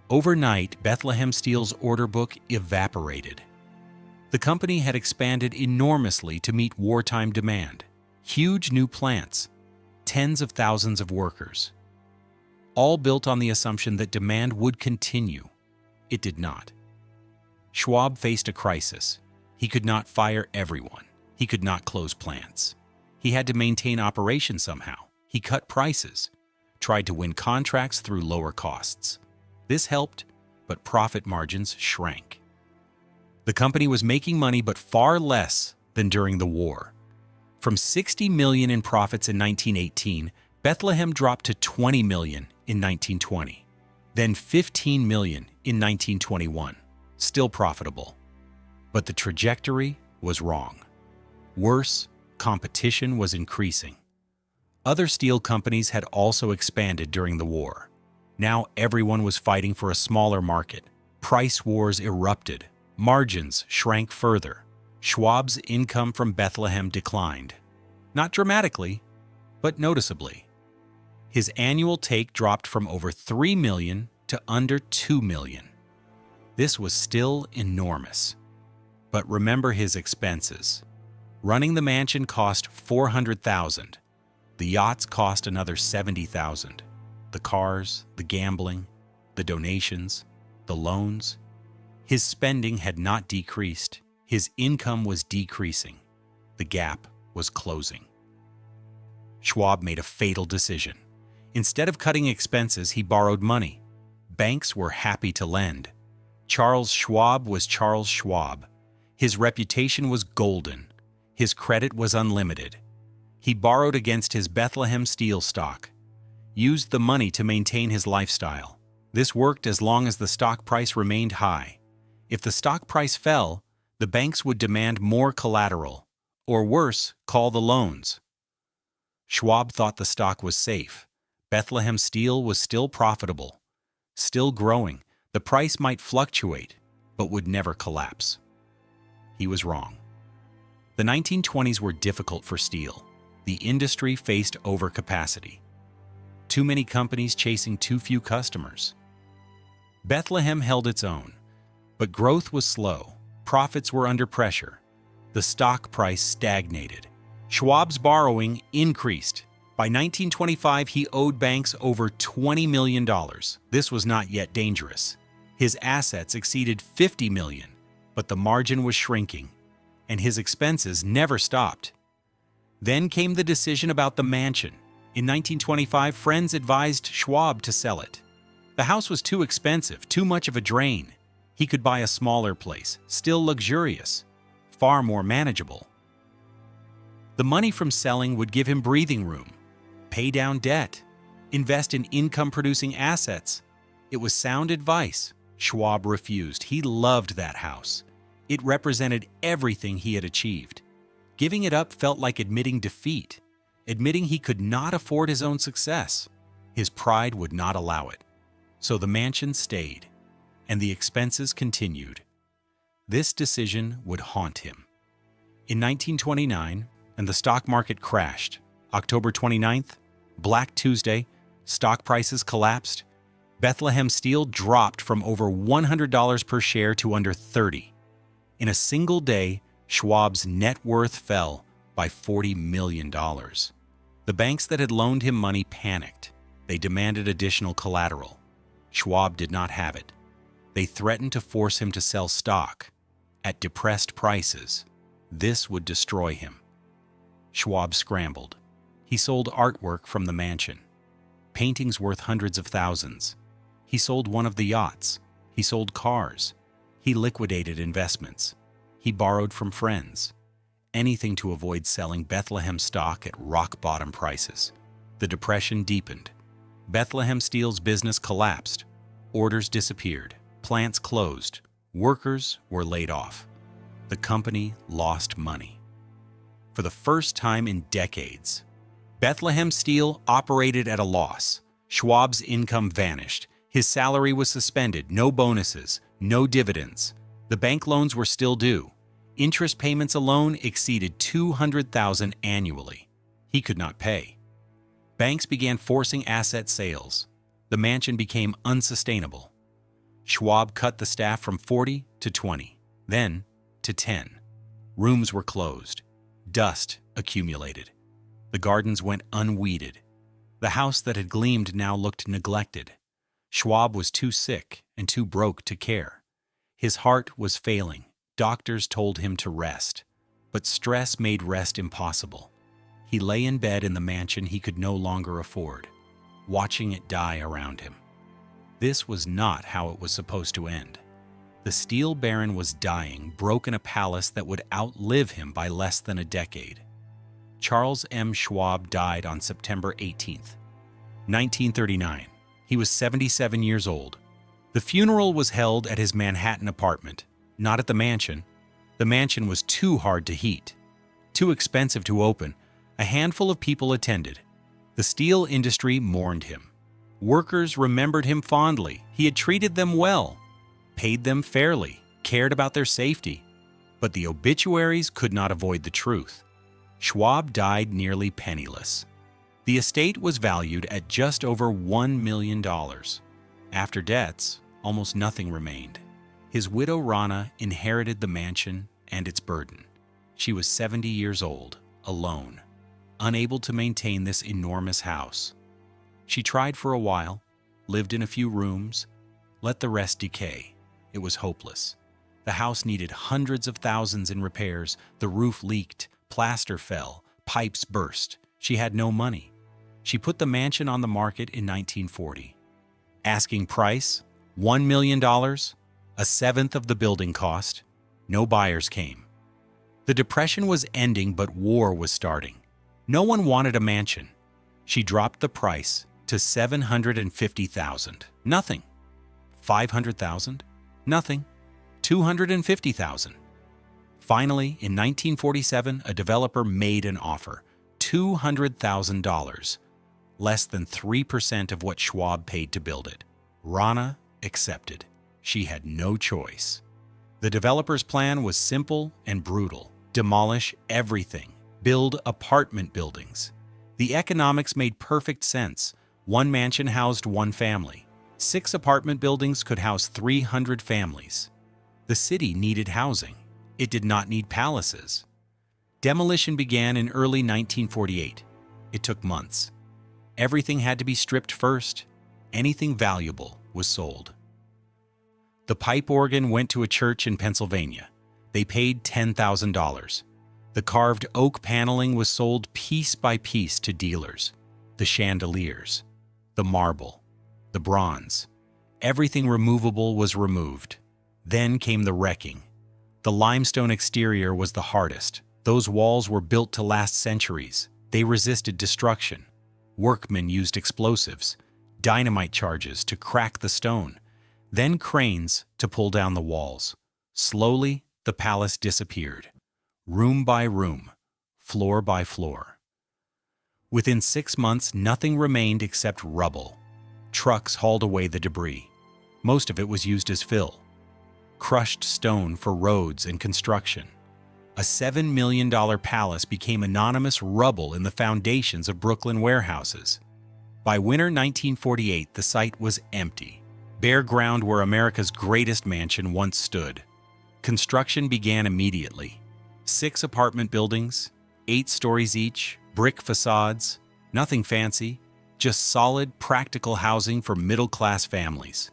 Overnight, Bethlehem Steel's order book evaporated. The company had expanded enormously to meet wartime demand. Huge new plants, tens of thousands of workers, all built on the assumption that demand would continue. It did not. Schwab faced a crisis. He could not fire everyone. He could not close plants. He had to maintain operations somehow. He cut prices, tried to win contracts through lower costs. This helped, but profit margins shrank. The company was making money, but far less than during the war. From $60 million in profits in 1918, Bethlehem dropped to $20 million in 1920, then $15 million in 1921. Still profitable. But the trajectory was wrong. Worse, competition was increasing. Other steel companies had also expanded during the war. Now everyone was fighting for a smaller market. Price wars erupted. Margins shrank further. Schwab's income from Bethlehem declined. Not dramatically, but noticeably. His annual take dropped from over $3 million to under $2 million. This was still enormous. But remember his expenses. Running the mansion cost $400,000. The yachts cost another $70,000. The cars, the gambling, the donations, the loans. His spending had not decreased. His income was decreasing. The gap was closing. Schwab made a fatal decision. Instead of cutting expenses, he borrowed money. Banks were happy to lend. Charles Schwab was Charles Schwab. His reputation was golden. His credit was unlimited. He borrowed against his Bethlehem Steel stock, used the money to maintain his lifestyle. This worked as long as the stock price remained high. If the stock price fell, the banks would demand more collateral, or worse, call the loans. Schwab thought the stock was safe. Bethlehem Steel was still profitable, still growing. The price might fluctuate, but would never collapse. He was wrong. The 1920s were difficult for steel. The industry faced overcapacity. Too many companies chasing too few customers. Bethlehem held its own, but growth was slow. Profits were under pressure. The stock price stagnated. Schwab's borrowing increased. By 1925, he owed banks over $20 million. This was not yet dangerous. His assets exceeded $50 million, but the margin was shrinking, and his expenses never stopped. Then came the decision about the mansion. In 1925, friends advised Schwab to sell it. The house was too expensive, too much of a drain. He could buy a smaller place, still luxurious, far more manageable. The money from selling would give him breathing room, pay down debt, invest in income-producing assets. It was sound advice. Schwab refused. He loved that house. It represented everything he had achieved. Giving it up felt like admitting defeat, admitting he could not afford his own success. His pride would not allow it. So the mansion stayed, and the expenses continued. This decision would haunt him. In 1929, and the stock market crashed. October 29th, Black Tuesday, stock prices collapsed. Bethlehem Steel dropped from over $100 per share to under $30. In a single day, Schwab's net worth fell by $40 million. The banks that had loaned him money panicked. They demanded additional collateral. Schwab did not have it. They threatened to force him to sell stock at depressed prices. This would destroy him. Schwab scrambled. He sold artwork from the mansion, paintings worth hundreds of thousands. He sold one of the yachts. He sold cars. He liquidated investments. He borrowed from friends. Anything to avoid selling Bethlehem stock at rock-bottom prices. The depression deepened. Bethlehem Steel's business collapsed. Orders disappeared. Plants closed. Workers were laid off. The company lost money. For the first time in decades, Bethlehem Steel operated at a loss. Schwab's income vanished. His salary was suspended. No bonuses, no dividends. The bank loans were still due. Interest payments alone exceeded $200,000 annually. He could not pay. Banks began forcing asset sales. The mansion became unsustainable. Schwab cut the staff from 40 to 20, then to 10. Rooms were closed. Dust accumulated. The gardens went unweeded. The house that had gleamed now looked neglected. Schwab was too sick and too broke to care. His heart was failing. Doctors told him to rest, but stress made rest impossible. He lay in bed in the mansion he could no longer afford, watching it die around him. This was not how it was supposed to end. The Steel Baron was dying, broke in a palace that would outlive him by less than a decade. Charles M. Schwab died on September 18, 1939. He was 77 years old. The funeral was held at his Manhattan apartment, not at the mansion. The mansion was too hard to heat, too expensive to open. A handful of people attended. The steel industry mourned him. Workers remembered him fondly. He had treated them well, paid them fairly, cared about their safety. But the obituaries could not avoid the truth. Schwab died nearly penniless. The estate was valued at just over $1 million. After debts, almost nothing remained. His widow Rana inherited the mansion and its burden. She was 70 years old, alone, unable to maintain this enormous house. She tried for a while, lived in a few rooms, let the rest decay. It was hopeless. The house needed hundreds of thousands in repairs. The roof leaked, plaster fell, pipes burst. She had no money. She put the mansion on the market in 1940. Asking price, $1 million, a seventh of the building cost. No buyers came. The Depression was ending, but war was starting. No one wanted a mansion. She dropped the price to $750,000. Nothing. $500,000? Nothing. $250,000. Finally, in 1947, a developer made an offer, $200,000, less than 3% of what Schwab paid to build it. Rana accepted. She had no choice. The developer's plan was simple and brutal. Demolish everything. Build apartment buildings. The economics made perfect sense. One mansion housed one family. 6 apartment buildings could house 300 families. The city needed housing. It did not need palaces. Demolition began in early 1948. It took months. Everything had to be stripped first. Anything valuable was sold. The pipe organ went to a church in Pennsylvania. They paid $10,000. The carved oak paneling was sold piece by piece to dealers. The chandeliers, the marble, the bronze. Everything removable was removed. Then came the wrecking. The limestone exterior was the hardest. Those walls were built to last centuries. They resisted destruction. Workmen used explosives, dynamite charges to crack the stone, then cranes to pull down the walls. Slowly, the palace disappeared, room by room, floor by floor. Within 6 months, nothing remained except rubble. Trucks hauled away the debris. Most of it was used as fill. Crushed stone for roads and construction. A $7 million palace became anonymous rubble in the foundations of Brooklyn warehouses. By winter 1948, the site was empty. Bare ground where America's greatest mansion once stood. Construction began immediately. 6 apartment buildings, 8 stories each, brick facades, nothing fancy, just solid, practical housing for middle-class families.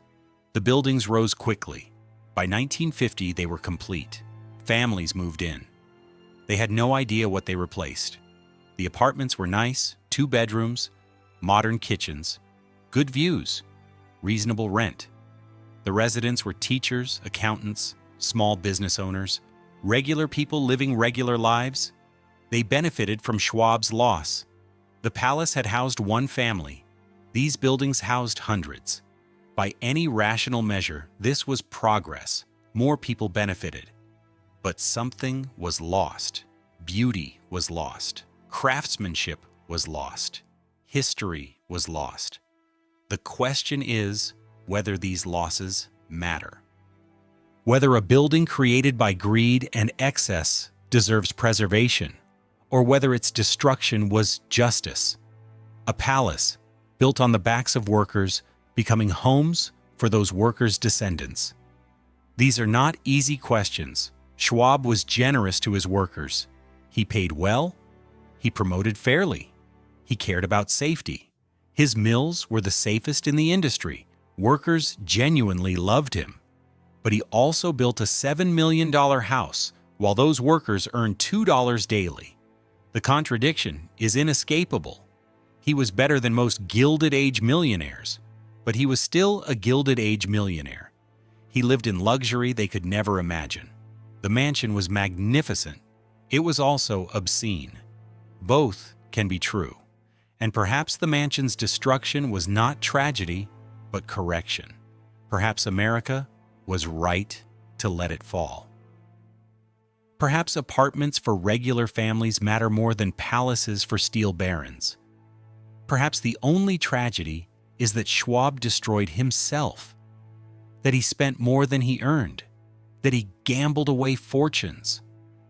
The buildings rose quickly. By 1950, they were complete. Families moved in. They had no idea what they replaced. The apartments were nice, 2 bedrooms, modern kitchens, good views, reasonable rent. The residents were teachers, accountants, small business owners, regular people living regular lives. They benefited from Schwab's loss. The palace had housed one family. These buildings housed hundreds. By any rational measure, this was progress. More people benefited. But something was lost. Beauty was lost. Craftsmanship was lost. History was lost. The question is whether these losses matter. Whether a building created by greed and excess deserves preservation, or whether its destruction was justice. A palace built on the backs of workers, becoming homes for those workers' descendants. These are not easy questions. Schwab was generous to his workers. He paid well. He promoted fairly. He cared about safety. His mills were the safest in the industry. Workers genuinely loved him. But he also built a $7 million house while those workers earned $2 daily. The contradiction is inescapable. He was better than most Gilded Age millionaires, but he was still a Gilded Age millionaire. He lived in luxury they could never imagine. The mansion was magnificent. It was also obscene. Both can be true. And perhaps the mansion's destruction was not tragedy, but correction. Perhaps America was right to let it fall. Perhaps apartments for regular families matter more than palaces for steel barons. Perhaps the only tragedy is that Schwab destroyed himself, that he spent more than he earned, that he gambled away fortunes,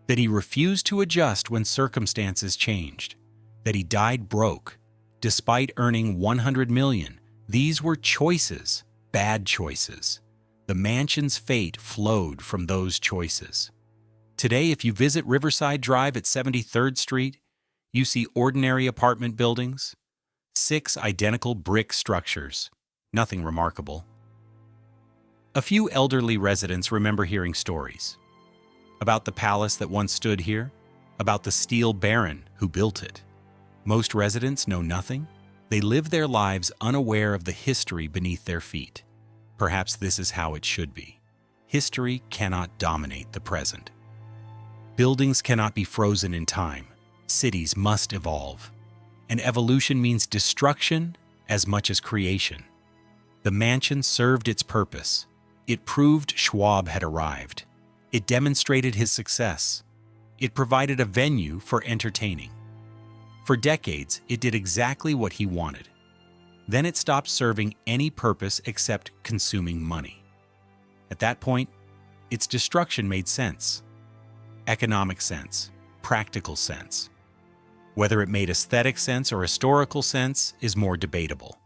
that he refused to adjust when circumstances changed, that he died broke, despite earning $100 million. These were choices, bad choices. The mansion's fate flowed from those choices. Today, if you visit Riverside Drive at 73rd Street, you see ordinary apartment buildings, 6 identical brick structures, nothing remarkable. A few elderly residents remember hearing stories about the palace that once stood here, about the steel baron who built it. Most residents know nothing. They live their lives unaware of the history beneath their feet. Perhaps this is how it should be. history cannot dominate the present. Buildings cannot be frozen in time. Cities must evolve. And evolution means destruction as much as creation. The mansion served its purpose. It proved Schwab had arrived. It demonstrated his success. It provided a venue for entertaining. For decades, it did exactly what he wanted. Then it stopped serving any purpose except consuming money. At that point, its destruction made sense. Economic sense, practical sense. Whether it made aesthetic sense or historical sense is more debatable.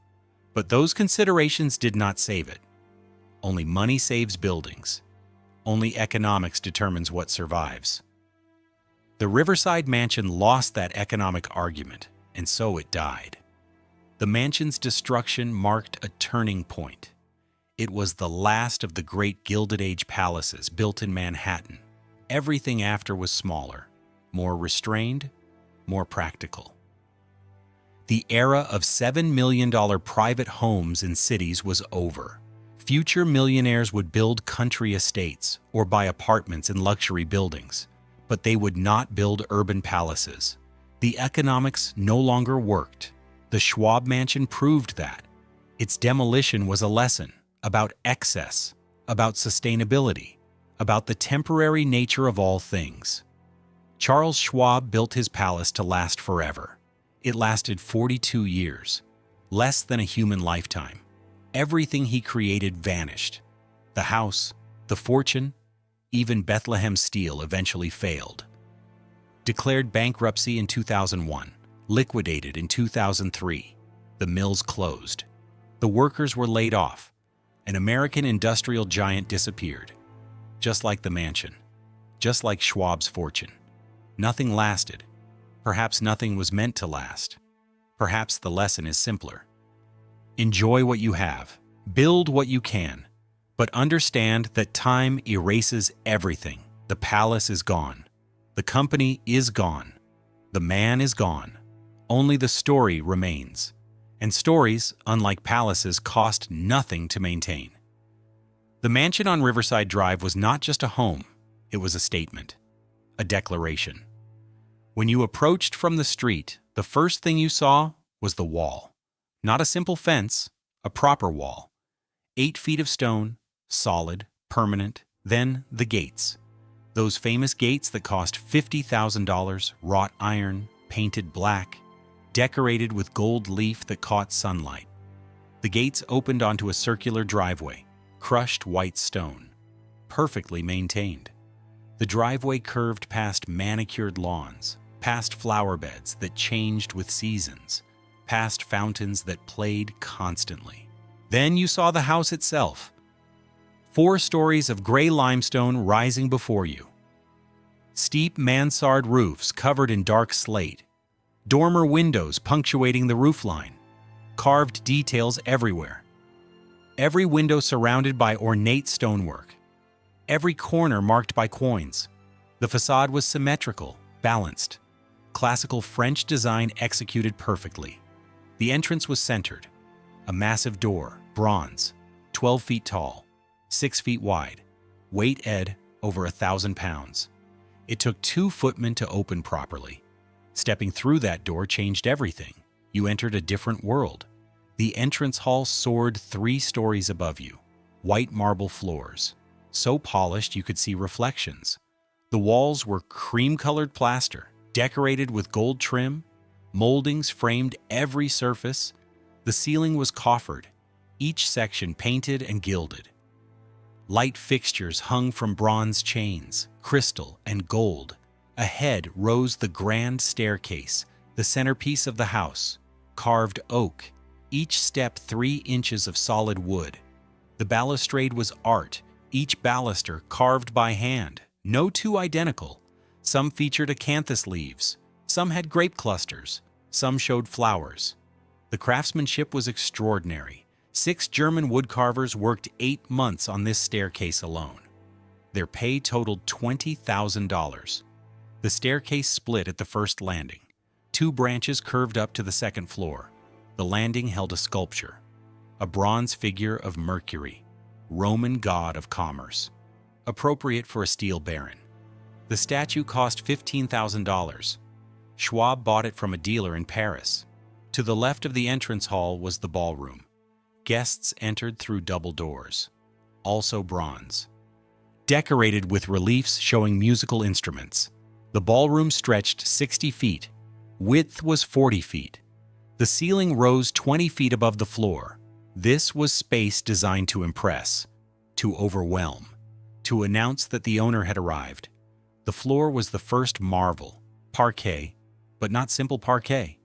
But those considerations did not save it. Only money saves buildings. Only economics determines what survives. The Riverside Mansion lost that economic argument, and so it died. The mansion's destruction marked a turning point. It was the last of the great Gilded Age palaces built in Manhattan. Everything after was smaller, more restrained, more practical. The era of $7 million private homes in cities was over. Future millionaires would build country estates or buy apartments in luxury buildings, but they would not build urban palaces. The economics no longer worked. The Schwab Mansion proved that. Its demolition was a lesson about excess, about sustainability, about the temporary nature of all things. Charles Schwab built his palace to last forever. It lasted 42 years, less than a human lifetime. Everything he created vanished. The house, the fortune, even Bethlehem Steel eventually failed. Declared bankruptcy in 2001, liquidated in 2003, the mills closed. The workers were laid off. An American industrial giant disappeared. Just like the mansion, just like Schwab's fortune. Nothing lasted. Perhaps nothing was meant to last. Perhaps the lesson is simpler. Enjoy what you have. Build what you can. But understand that time erases everything. The palace is gone. The company is gone. The man is gone. Only the story remains. And stories, unlike palaces, cost nothing to maintain. The mansion on Riverside Drive was not just a home. It was a statement. A declaration. When you approached from the street, the first thing you saw was the wall. Not a simple fence, a proper wall. 8 feet of stone, solid, permanent. Then the gates. Those famous gates that cost $50,000, wrought iron, painted black, decorated with gold leaf that caught sunlight. The gates opened onto a circular driveway, crushed white stone, perfectly maintained. The driveway curved past manicured lawns, past flower beds that changed with seasons, past fountains that played constantly. Then you saw the house itself. 4 stories of gray limestone rising before you. Steep mansard roofs covered in dark slate. Dormer windows punctuating the roofline. Carved details everywhere. Every window surrounded by ornate stonework. Every corner marked by coins. The facade was symmetrical, balanced. Classical French design executed perfectly. The entrance was centered. A massive door, bronze, 12 feet tall, 6 feet wide. Weight over 1,000 pounds. It took 2 footmen to open properly. Stepping through that door changed everything. You entered a different world. The entrance hall soared 3 stories above you. White marble floors, so polished you could see reflections. The walls were cream-colored plaster, decorated with gold trim. Moldings framed every surface. The ceiling was coffered, each section painted and gilded. Light fixtures hung from bronze chains, crystal and gold. Ahead rose the grand staircase, the centerpiece of the house, carved oak, each step 3 inches of solid wood. The balustrade was art, each baluster carved by hand, no 2 identical. Some featured acanthus leaves, some had grape clusters, some showed flowers. The craftsmanship was extraordinary. 6 German woodcarvers worked 8 months on this staircase alone. Their pay totaled $20,000. The staircase split at the first landing. 2 branches curved up to the second floor. The landing held a sculpture, a bronze figure of Mercury, Roman god of commerce. appropriate for a steel baron. The statue cost $15,000. Schwab bought it from a dealer in Paris. To the left of the entrance hall was the ballroom. Guests entered through double doors, also bronze. Decorated with reliefs showing musical instruments. The ballroom stretched 60 feet. Width was 40 feet. The ceiling rose 20 feet above the floor. This was space designed to impress, to overwhelm, to announce that the owner had arrived. The floor was the first marvel, parquet, but not simple parquet.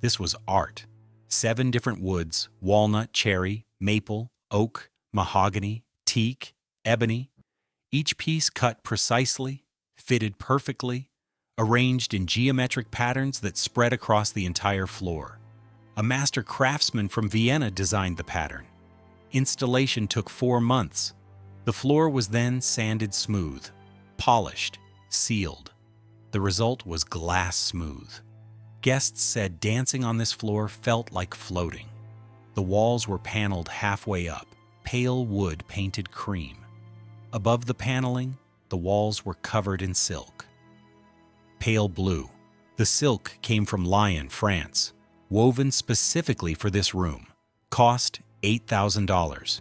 This was art. 7 different woods: walnut, cherry, maple, oak, mahogany, teak, ebony. Each piece cut precisely, fitted perfectly, arranged in geometric patterns that spread across the entire floor. A master craftsman from Vienna designed the pattern. Installation took 4 months. The floor was then sanded smooth, polished, sealed. The result was glass smooth. Guests said dancing on this floor felt like floating. The walls were paneled halfway up, pale wood painted cream. Above the paneling, the walls were covered in silk. Pale blue. The silk came from Lyon, France, woven specifically for this room. Cost $8,000.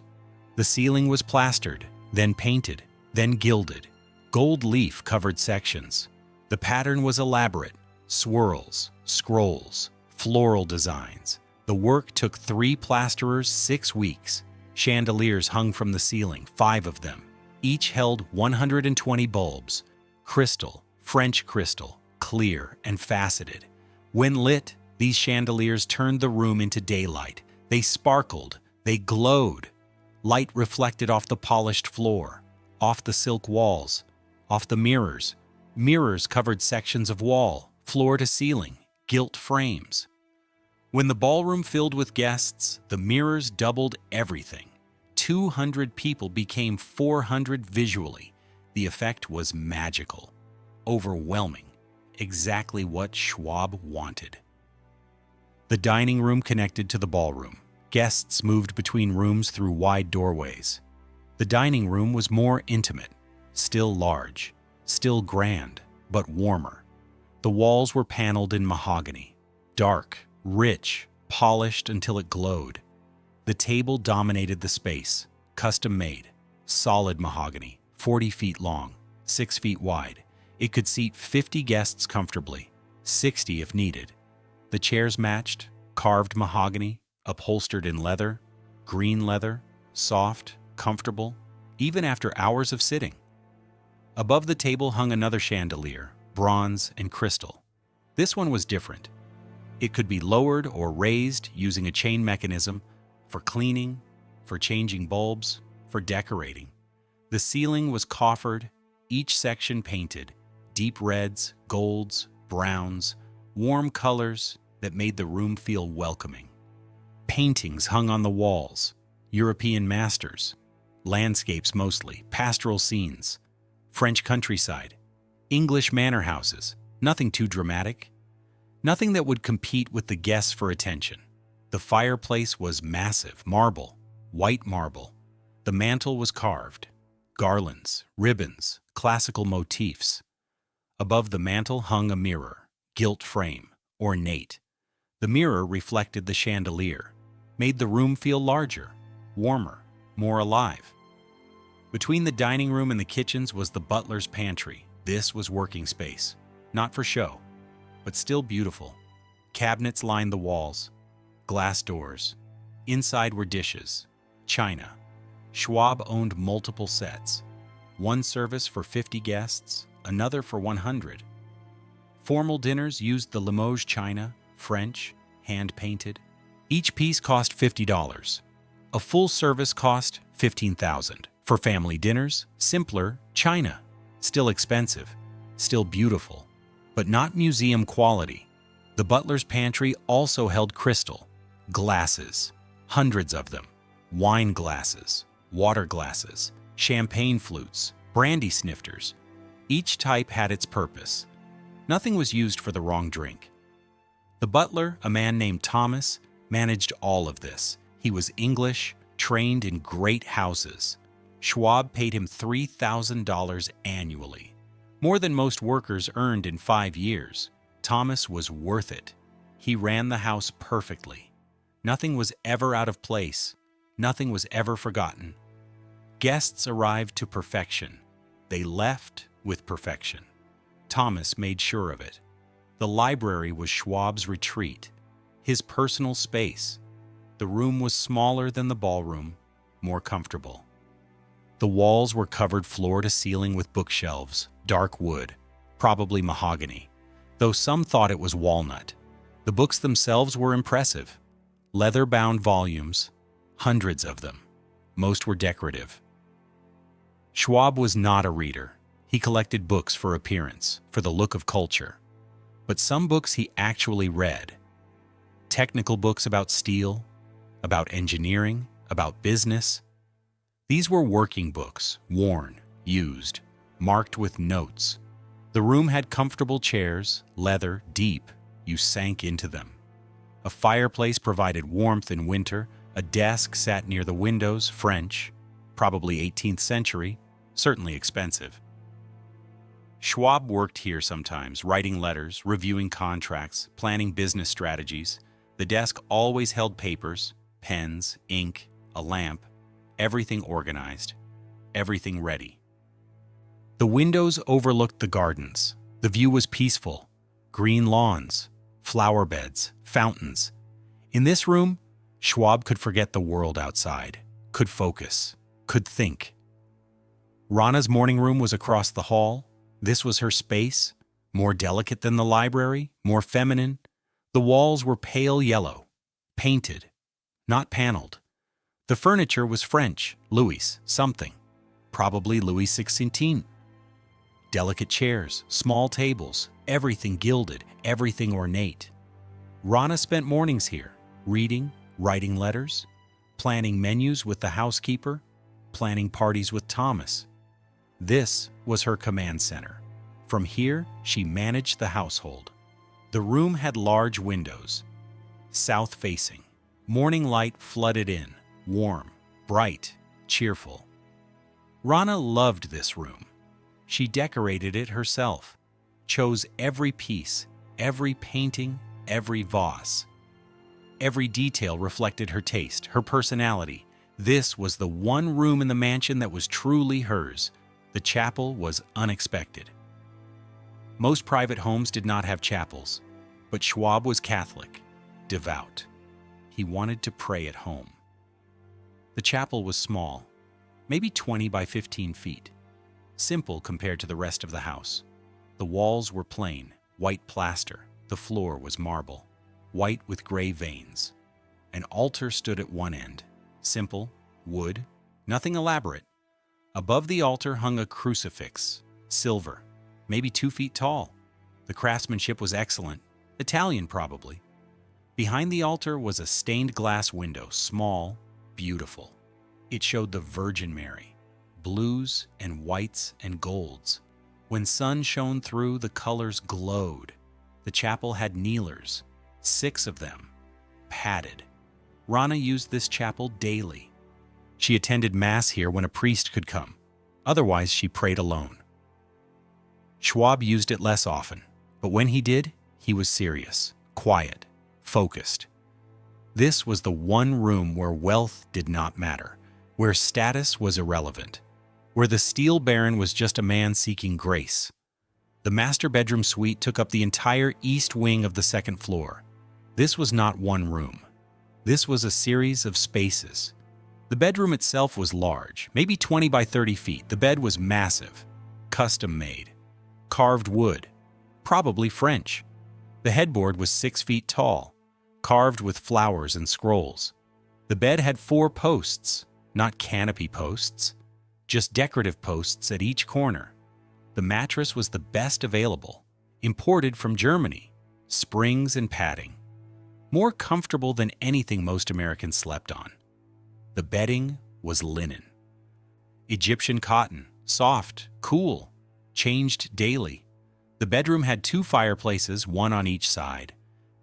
The ceiling was plastered, then painted, then gilded. Gold leaf covered sections. The pattern was elaborate: swirls, scrolls, floral designs. The work took 3 plasterers 6 weeks. Chandeliers hung from the ceiling, 5 of them. Each held 120 bulbs. Crystal, French crystal, clear and faceted. When lit, these chandeliers turned the room into daylight. They sparkled, they glowed. Light reflected off the polished floor, off the silk walls, off the mirrors. Mirrors covered sections of wall, floor to ceiling, gilt frames. When the ballroom filled with guests, the mirrors doubled everything. 200 people became 400 visually. The effect was magical, overwhelming, exactly what Schwab wanted. The dining room connected to the ballroom. Guests moved between rooms through wide doorways. The dining room was more intimate, still large, still grand, but warmer. The walls were paneled in mahogany, dark, rich, polished until it glowed. The table dominated the space, custom-made, solid mahogany, 40 feet long, 6 feet wide. It could seat 50 guests comfortably, 60 if needed. The chairs matched: carved mahogany, upholstered in leather, green leather, soft, comfortable, even after hours of sitting. Above the table hung another chandelier, bronze and crystal. This one was different. It could be lowered or raised using a chain mechanism, for cleaning, for changing bulbs, for decorating. The ceiling was coffered, each section painted, deep reds, golds, browns, warm colors that made the room feel welcoming. Paintings hung on the walls, European masters, landscapes mostly, pastoral scenes, French countryside, English manor houses, nothing too dramatic, nothing that would compete with the guests for attention. The fireplace was massive, marble, white marble. The mantel was carved, garlands, ribbons, classical motifs. Above the mantel hung a mirror, gilt frame, ornate. The mirror reflected the chandelier, made the room feel larger, warmer, more alive. Between the dining room and the kitchens was the butler's pantry. This was working space, not for show, but still beautiful. Cabinets lined the walls, glass doors. Inside were dishes, china. Schwab owned multiple sets. One service for 50 guests, another for 100. Formal dinners used the Limoges china, French, hand-painted. Each piece cost $50. A full service cost $15,000. For family dinners, simpler china. Still expensive, still beautiful, but not museum quality. The butler's pantry also held crystal, glasses, hundreds of them, wine glasses, water glasses, champagne flutes, brandy snifters. Each type had its purpose. Nothing was used for the wrong drink. The butler, a man named Thomas, managed all of this. He was English, trained in great houses. Schwab paid him $3,000 annually, more than most workers earned in 5 years. Thomas was worth it. He ran the house perfectly. Nothing was ever out of place. Nothing was ever forgotten. Guests arrived to perfection. They left with perfection. Thomas made sure of it. The library was Schwab's retreat, his personal space. The room was smaller than the ballroom, more comfortable. The walls were covered floor to ceiling with bookshelves, dark wood, probably mahogany, though some thought it was walnut. The books themselves were impressive. Leather-bound volumes, hundreds of them. Most were decorative. Schwab was not a reader. He collected books for appearance, for the look of culture. But some books he actually read. Technical books about steel, about engineering, about business. These were working books, worn, used, marked with notes. The room had comfortable chairs, leather, deep. You sank into them. A fireplace provided warmth in winter. A desk sat near the windows, French, probably 18th century, certainly expensive. Schwab worked here sometimes, writing letters, reviewing contracts, planning business strategies. The desk always held papers, pens, ink, a lamp, everything organized, everything ready. The windows overlooked the gardens. The view was peaceful. Green lawns, flower beds, fountains. In this room, Schwab could forget the world outside, could focus, could think. Rana's morning room was across the hall. This was her space, more delicate than the library, more feminine. The walls were pale yellow, painted, not paneled. The furniture was French, Louis something, probably Louis XVI. Delicate chairs, small tables, everything gilded, everything ornate. Rana spent mornings here, reading, writing letters, planning menus with the housekeeper, planning parties with Thomas. This was her command center. From here, she managed the household. The room had large windows, south-facing. Morning light flooded in, warm, bright, cheerful. Rana loved this room. She decorated it herself, chose every piece, every painting, every vase. Every detail reflected her taste, her personality. This was the one room in the mansion that was truly hers. The chapel was unexpected. Most private homes did not have chapels, but Schwab was Catholic, devout. He wanted to pray at home. The chapel was small, maybe 20 by 15 feet, simple compared to the rest of the house. The walls were plain, white plaster. The floor was marble, white with gray veins. An altar stood at one end, simple, wood, nothing elaborate. Above the altar hung a crucifix, silver, maybe 2 feet tall. The craftsmanship was excellent, Italian probably. Behind the altar was a stained glass window, small, beautiful. It showed the Virgin Mary, blues and whites and golds. When sun shone through, the colors glowed. The chapel had kneelers, 6 of them, padded. Rana used this chapel daily. She attended Mass here when a priest could come. Otherwise, she prayed alone. Schwab used it less often, but when he did, he was serious, quiet, focused. This was the one room where wealth did not matter, where status was irrelevant, where the steel baron was just a man seeking grace. The master bedroom suite took up the entire east wing of the second floor. This was not one room. This was a series of spaces. The bedroom itself was large, maybe 20 by 30 feet. The bed was massive, custom-made, carved wood, probably French. The headboard was 6 feet tall, carved with flowers and scrolls. The bed had 4 posts, not canopy posts, just decorative posts at each corner. The mattress was the best available, imported from Germany, springs and padding. More comfortable than anything most Americans slept on. The bedding was linen. Egyptian cotton, soft, cool, changed daily. The bedroom had 2 fireplaces, one on each side,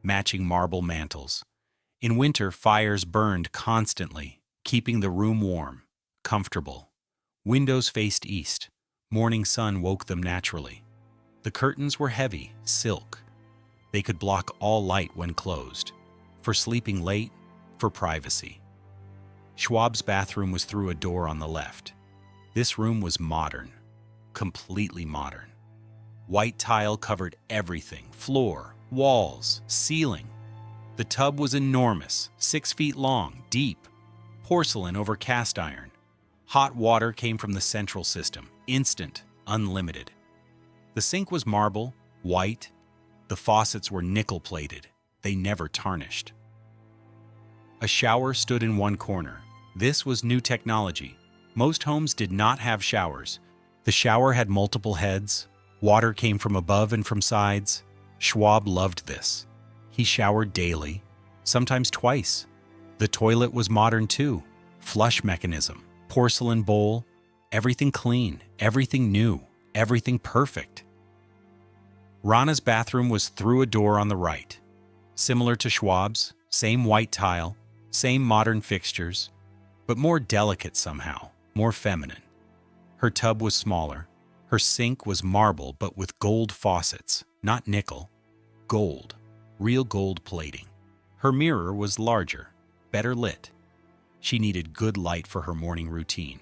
matching marble mantles. In winter, fires burned constantly, keeping the room warm, comfortable. Windows faced east. Morning sun woke them naturally. The curtains were heavy, silk. They could block all light when closed. For sleeping late, for privacy. Schwab's bathroom was through a door on the left. This room was modern. Completely modern. White tile covered everything, floor, walls, ceiling. The tub was enormous, 6 feet long, deep, porcelain over cast iron. Hot water came from the central system, instant, unlimited. The sink was marble, white. The faucets were nickel-plated. They never tarnished. A shower stood in one corner. This was new technology. Most homes did not have showers. The shower had multiple heads. Water came from above and from sides. Schwab loved this. He showered daily, sometimes twice. The toilet was modern too. Flush mechanism, porcelain bowl, everything clean, everything new, everything perfect. Rana's bathroom was through a door on the right. Similar to Schwab's, same white tile, same modern fixtures, but more delicate somehow, more feminine. Her tub was smaller. Her sink was marble but with gold faucets, not nickel, gold, real gold plating. Her mirror was larger, better lit. She needed good light for her morning routine.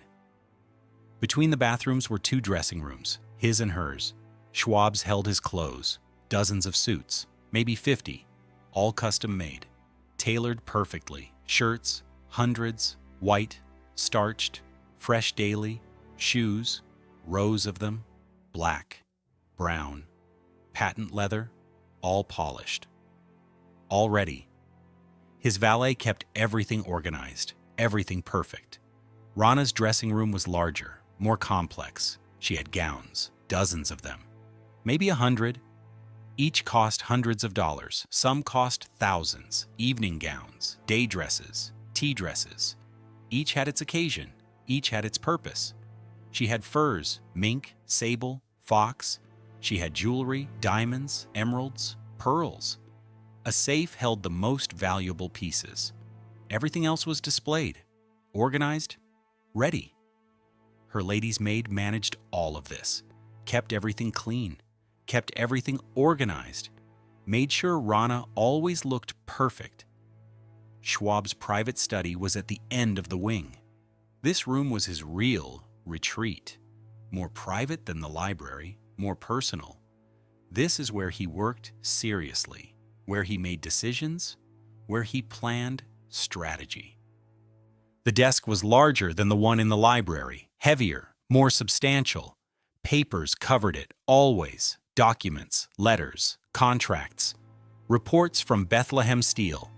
Between the bathrooms were 2 dressing rooms, his and hers. Schwab's held his clothes, dozens of suits, maybe 50, all custom made, tailored perfectly, shirts, hundreds, white, starched, fresh daily, shoes, rows of them, black, brown, patent leather, all polished. All ready. His valet kept everything organized, everything perfect. Rana's dressing room was larger, more complex. She had gowns, dozens of them, maybe 100. Each cost hundreds of dollars. Some cost thousands. Evening gowns, day dresses, tea dresses. Each had its occasion. Each had its purpose. She had furs, mink, sable, fox. She had jewelry, diamonds, emeralds, pearls. A safe held the most valuable pieces. Everything else was displayed, organized, ready. Her lady's maid managed all of this, kept everything clean, kept everything organized, made sure Rana always looked perfect. Schwab's private study was at the end of the wing. This room was his real retreat, more private than the library, more personal. This is where he worked seriously, where he made decisions, where he planned strategy. The desk was larger than the one in the library, heavier, more substantial. Papers covered it, always. Documents, letters, contracts, reports from Bethlehem Steel,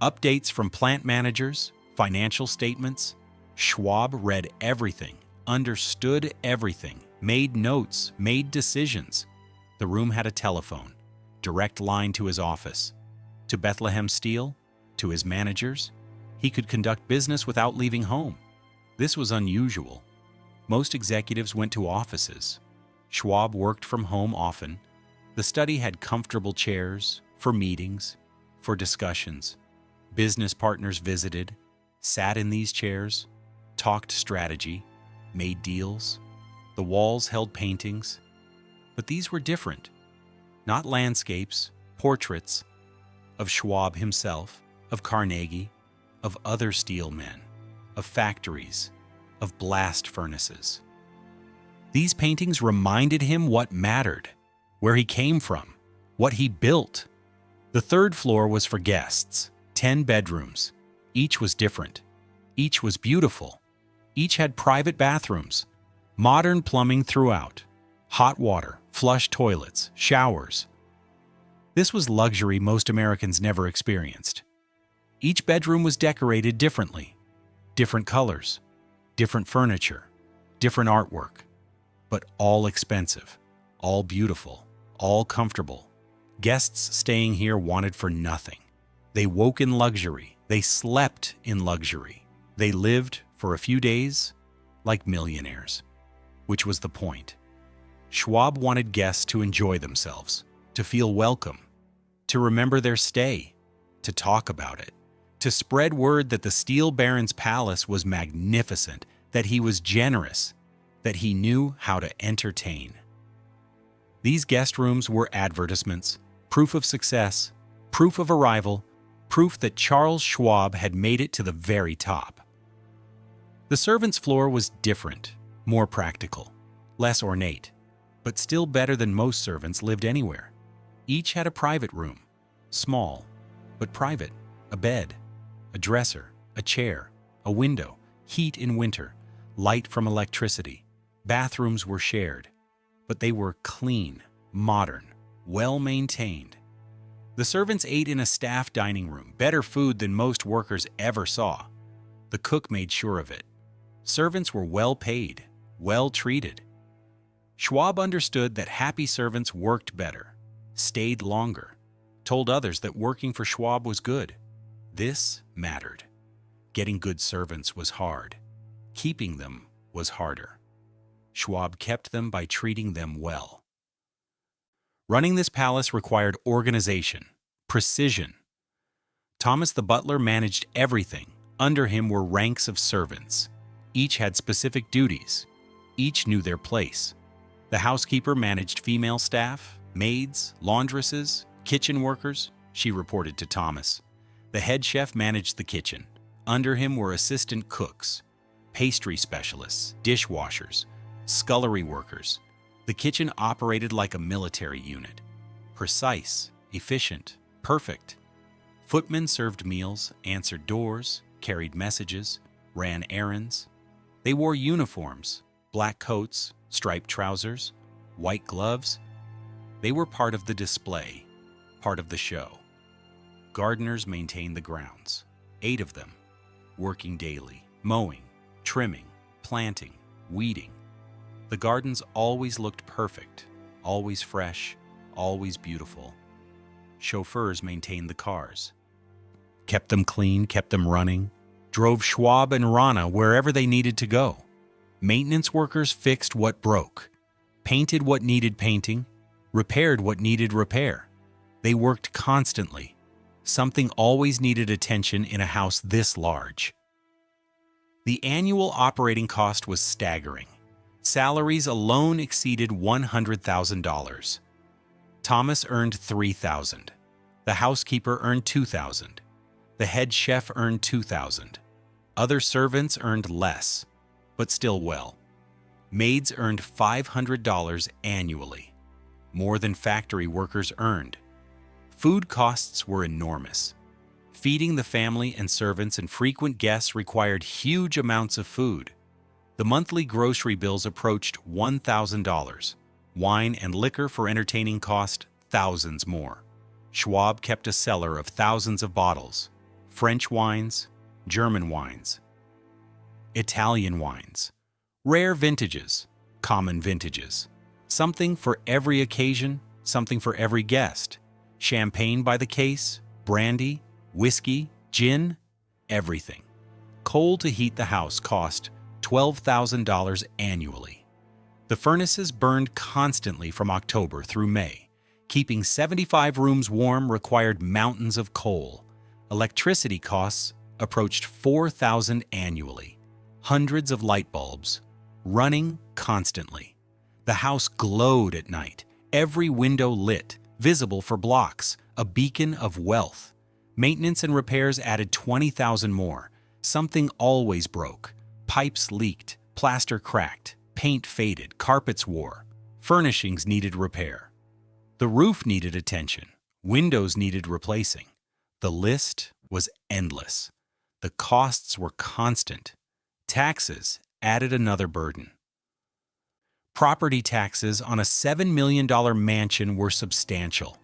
updates from plant managers, financial statements. Schwab read everything, understood everything, made notes, made decisions. The room had a telephone, direct line to his office, to Bethlehem Steel, to his managers. He could conduct business without leaving home. This was unusual. Most executives went to offices. Schwab worked from home often. The study had comfortable chairs for meetings, for discussions. Business partners visited, sat in these chairs, talked strategy, made deals. The walls held paintings, but these were different. Not landscapes, portraits of Schwab himself, of Carnegie, of other steel men, of factories, of blast furnaces. These paintings reminded him what mattered, where he came from, what he built. The 3rd floor was for guests, 10 bedrooms. Each was different. Each was beautiful. Each had private bathrooms, modern plumbing throughout, hot water, flush toilets, showers. This was luxury most Americans never experienced. Each bedroom was decorated differently, different colors, different furniture, different artwork, but all expensive, all beautiful, all comfortable. Guests staying here wanted for nothing. They woke in luxury. They slept in luxury. They lived for a few days like millionaires, which was the point. Schwab wanted guests to enjoy themselves, to feel welcome, to remember their stay, to talk about it, to spread word that the Steel Baron's palace was magnificent, that he was generous, that he knew how to entertain. These guest rooms were advertisements, proof of success, proof of arrival, proof that Charles Schwab had made it to the very top. The servants' floor was different, more practical, less ornate, but still better than most servants lived anywhere. Each had a private room, small, but private, a bed, a dresser, a chair, a window, heat in winter, light from electricity. Bathrooms were shared, but they were clean, modern, well-maintained. The servants ate in a staff dining room, better food than most workers ever saw. The cook made sure of it. Servants were well paid, well treated. Schwab understood that happy servants worked better, stayed longer, told others that working for Schwab was good. This mattered. Getting good servants was hard. Keeping them was harder. Schwab kept them by treating them well. Running this palace required organization, precision. Thomas the butler managed everything. Under him were ranks of servants. Each had specific duties. Each knew their place. The housekeeper managed female staff, maids, laundresses, kitchen workers, she reported to Thomas. The head chef managed the kitchen. Under him were assistant cooks, pastry specialists, dishwashers, scullery workers. The kitchen operated like a military unit. Precise, efficient, perfect. Footmen served meals, answered doors, carried messages, ran errands. They wore uniforms, black coats, striped trousers, white gloves. They were part of the display, part of the show. Gardeners maintained the grounds, 8 of them, working daily, mowing, trimming, planting, weeding. The gardens always looked perfect, always fresh, always beautiful. Chauffeurs maintained the cars, kept them clean, kept them running, drove Schwab and Rana wherever they needed to go. Maintenance workers fixed what broke, painted what needed painting, repaired what needed repair. They worked constantly. Something always needed attention in a house this large. The annual operating cost was staggering. Salaries alone exceeded $100,000. Thomas earned $3,000. The housekeeper earned $2,000. The head chef earned $2,000. Other servants earned less, but still well. Maids earned $500 annually, more than factory workers earned. Food costs were enormous. Feeding the family and servants and frequent guests required huge amounts of food. The monthly grocery bills approached $1,000. Wine and liquor for entertaining cost thousands more. Schwab kept a cellar of thousands of bottles. French wines, German wines, Italian wines, rare vintages, common vintages. Something for every occasion, something for every guest. Champagne by the case, brandy, whiskey, gin, everything. Coal to heat the house cost $12,000 annually. The furnaces burned constantly from October through May. Keeping 75 rooms warm required mountains of coal. Electricity costs approached $4,000 annually. Hundreds of light bulbs, running constantly. The house glowed at night, every window lit, visible for blocks, a beacon of wealth. Maintenance and repairs added $20,000 more. Something always broke. Pipes leaked, plaster cracked, paint faded, carpets wore. Furnishings needed repair. The roof needed attention. Windows needed replacing. The list was endless. The costs were constant. Taxes added another burden. Property taxes on a $7 million mansion were substantial.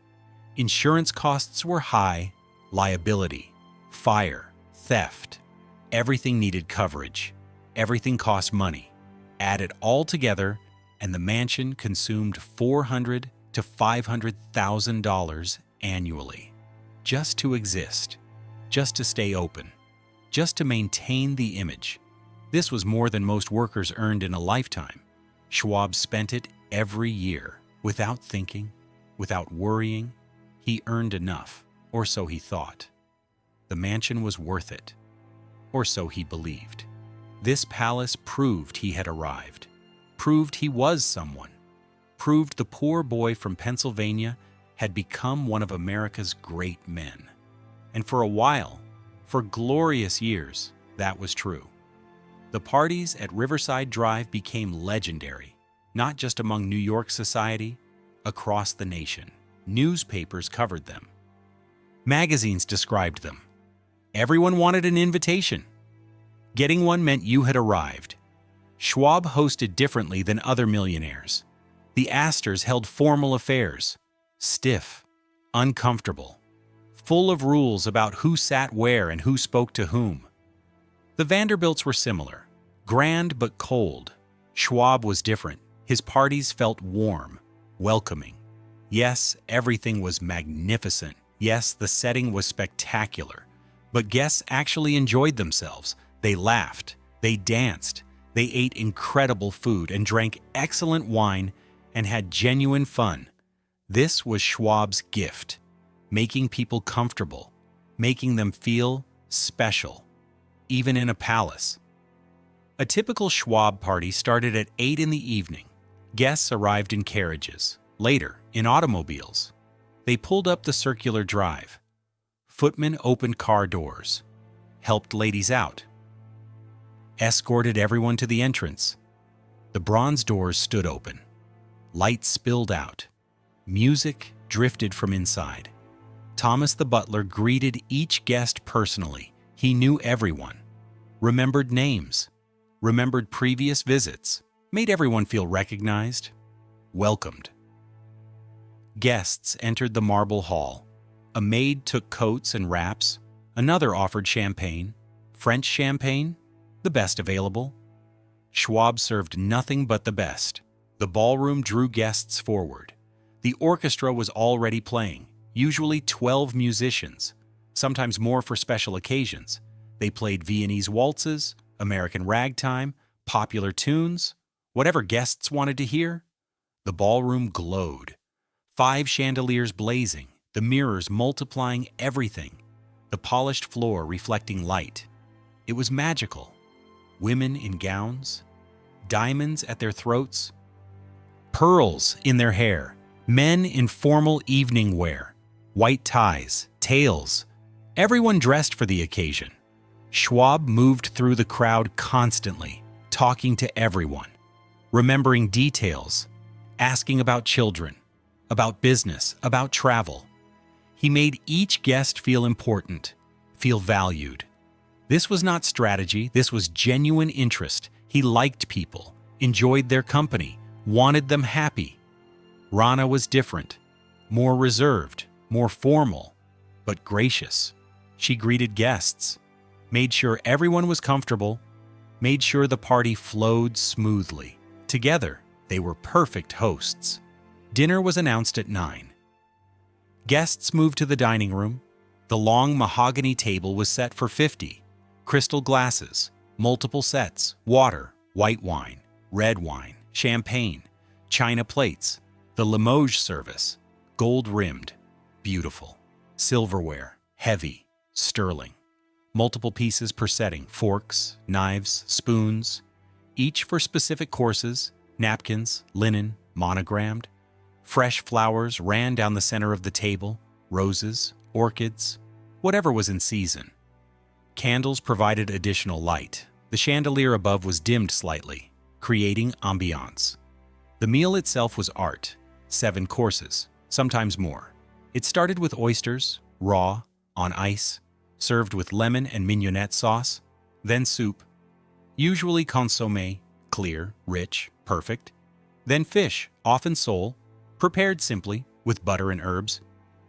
Insurance costs were high. Liability, fire, theft. Everything needed coverage. Everything cost money. Add it all together, and the mansion consumed $400,000 to $500,000 annually. Just to exist, just to stay open, just to maintain the image. This was more than most workers earned in a lifetime. Schwab spent it every year, without thinking, without worrying. He earned enough, or so he thought. The mansion was worth it, or so he believed. This palace proved he had arrived, proved he was someone, proved the poor boy from Pennsylvania had become one of America's great men. And for a while, for glorious years, that was true. The parties at Riverside Drive became legendary, not just among New York society, across the nation. Newspapers covered them. Magazines described them. Everyone wanted an invitation. Getting one meant you had arrived. Schwab hosted differently than other millionaires. The Astors held formal affairs, stiff, uncomfortable, full of rules about who sat where and who spoke to whom. The Vanderbilts were similar, grand but cold. Schwab was different. His parties felt warm, welcoming. Yes, everything was magnificent. Yes, the setting was spectacular. But guests actually enjoyed themselves. They laughed, they danced, they ate incredible food and drank excellent wine and had genuine fun. This was Schwab's gift, making people comfortable, making them feel special, even in a palace. A typical Schwab party started at 8 in the evening. Guests arrived in carriages, later in automobiles. They pulled up the circular drive. Footmen opened car doors, helped ladies out, escorted everyone to the entrance. The bronze doors stood open. Lights spilled out. Music drifted from inside. Thomas the butler greeted each guest personally. He knew everyone, remembered names, remembered previous visits, made everyone feel recognized, welcomed. Guests entered the marble hall. A maid took coats and wraps. Another offered champagne. French champagne, the best available. Schwab served nothing but the best. The ballroom drew guests forward. The orchestra was already playing, usually 12 musicians, sometimes more for special occasions. They played Viennese waltzes, American ragtime, popular tunes, whatever guests wanted to hear. The ballroom glowed. 5 chandeliers blazing, the mirrors multiplying everything, the polished floor reflecting light. It was magical. Women in gowns, diamonds at their throats, pearls in their hair, men in formal evening wear, white ties, tails, everyone dressed for the occasion. Schwab moved through the crowd constantly, talking to everyone, remembering details, asking about children, about business, about travel. He made each guest feel important, feel valued. This was not strategy, this was genuine interest. He liked people, enjoyed their company, wanted them happy. Rana was different, more reserved, more formal, but gracious. She greeted guests, made sure everyone was comfortable, made sure the party flowed smoothly. Together, they were perfect hosts. Dinner was announced at 9. Guests moved to the dining room. The long mahogany table was set for 50. Crystal glasses, multiple sets, water, white wine, red wine, champagne, china plates, the Limoges service, gold-rimmed, beautiful, silverware, heavy, sterling, multiple pieces per setting, forks, knives, spoons, each for specific courses, napkins, linen, monogrammed. Fresh flowers ran down the center of the table, roses, orchids, whatever was in season. Candles provided additional light. The chandelier above was dimmed slightly, creating ambiance. The meal itself was art, 7 courses, sometimes more. It started with oysters, raw, on ice, served with lemon and mignonette sauce, then soup, usually consommé, clear, rich, perfect, then fish, often sole, prepared simply, with butter and herbs,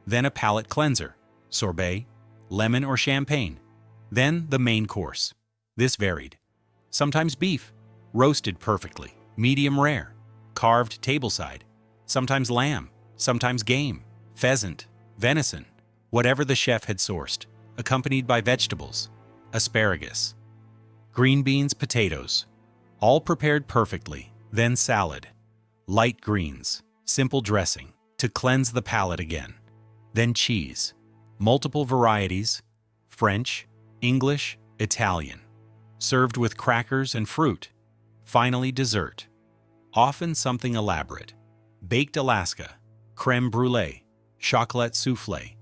then a palate cleanser, sorbet, lemon or champagne, then the main course. This varied. Sometimes beef, roasted perfectly, medium rare, carved tableside, sometimes lamb, sometimes game, pheasant, venison, whatever the chef had sourced, accompanied by vegetables, asparagus, green beans, potatoes, all prepared perfectly, then salad, light greens, simple dressing, to cleanse the palate again, then cheese, multiple varieties, French, English, Italian, served with crackers and fruit, finally dessert. often something elaborate. Baked Alaska, creme brulee, chocolate soufflé.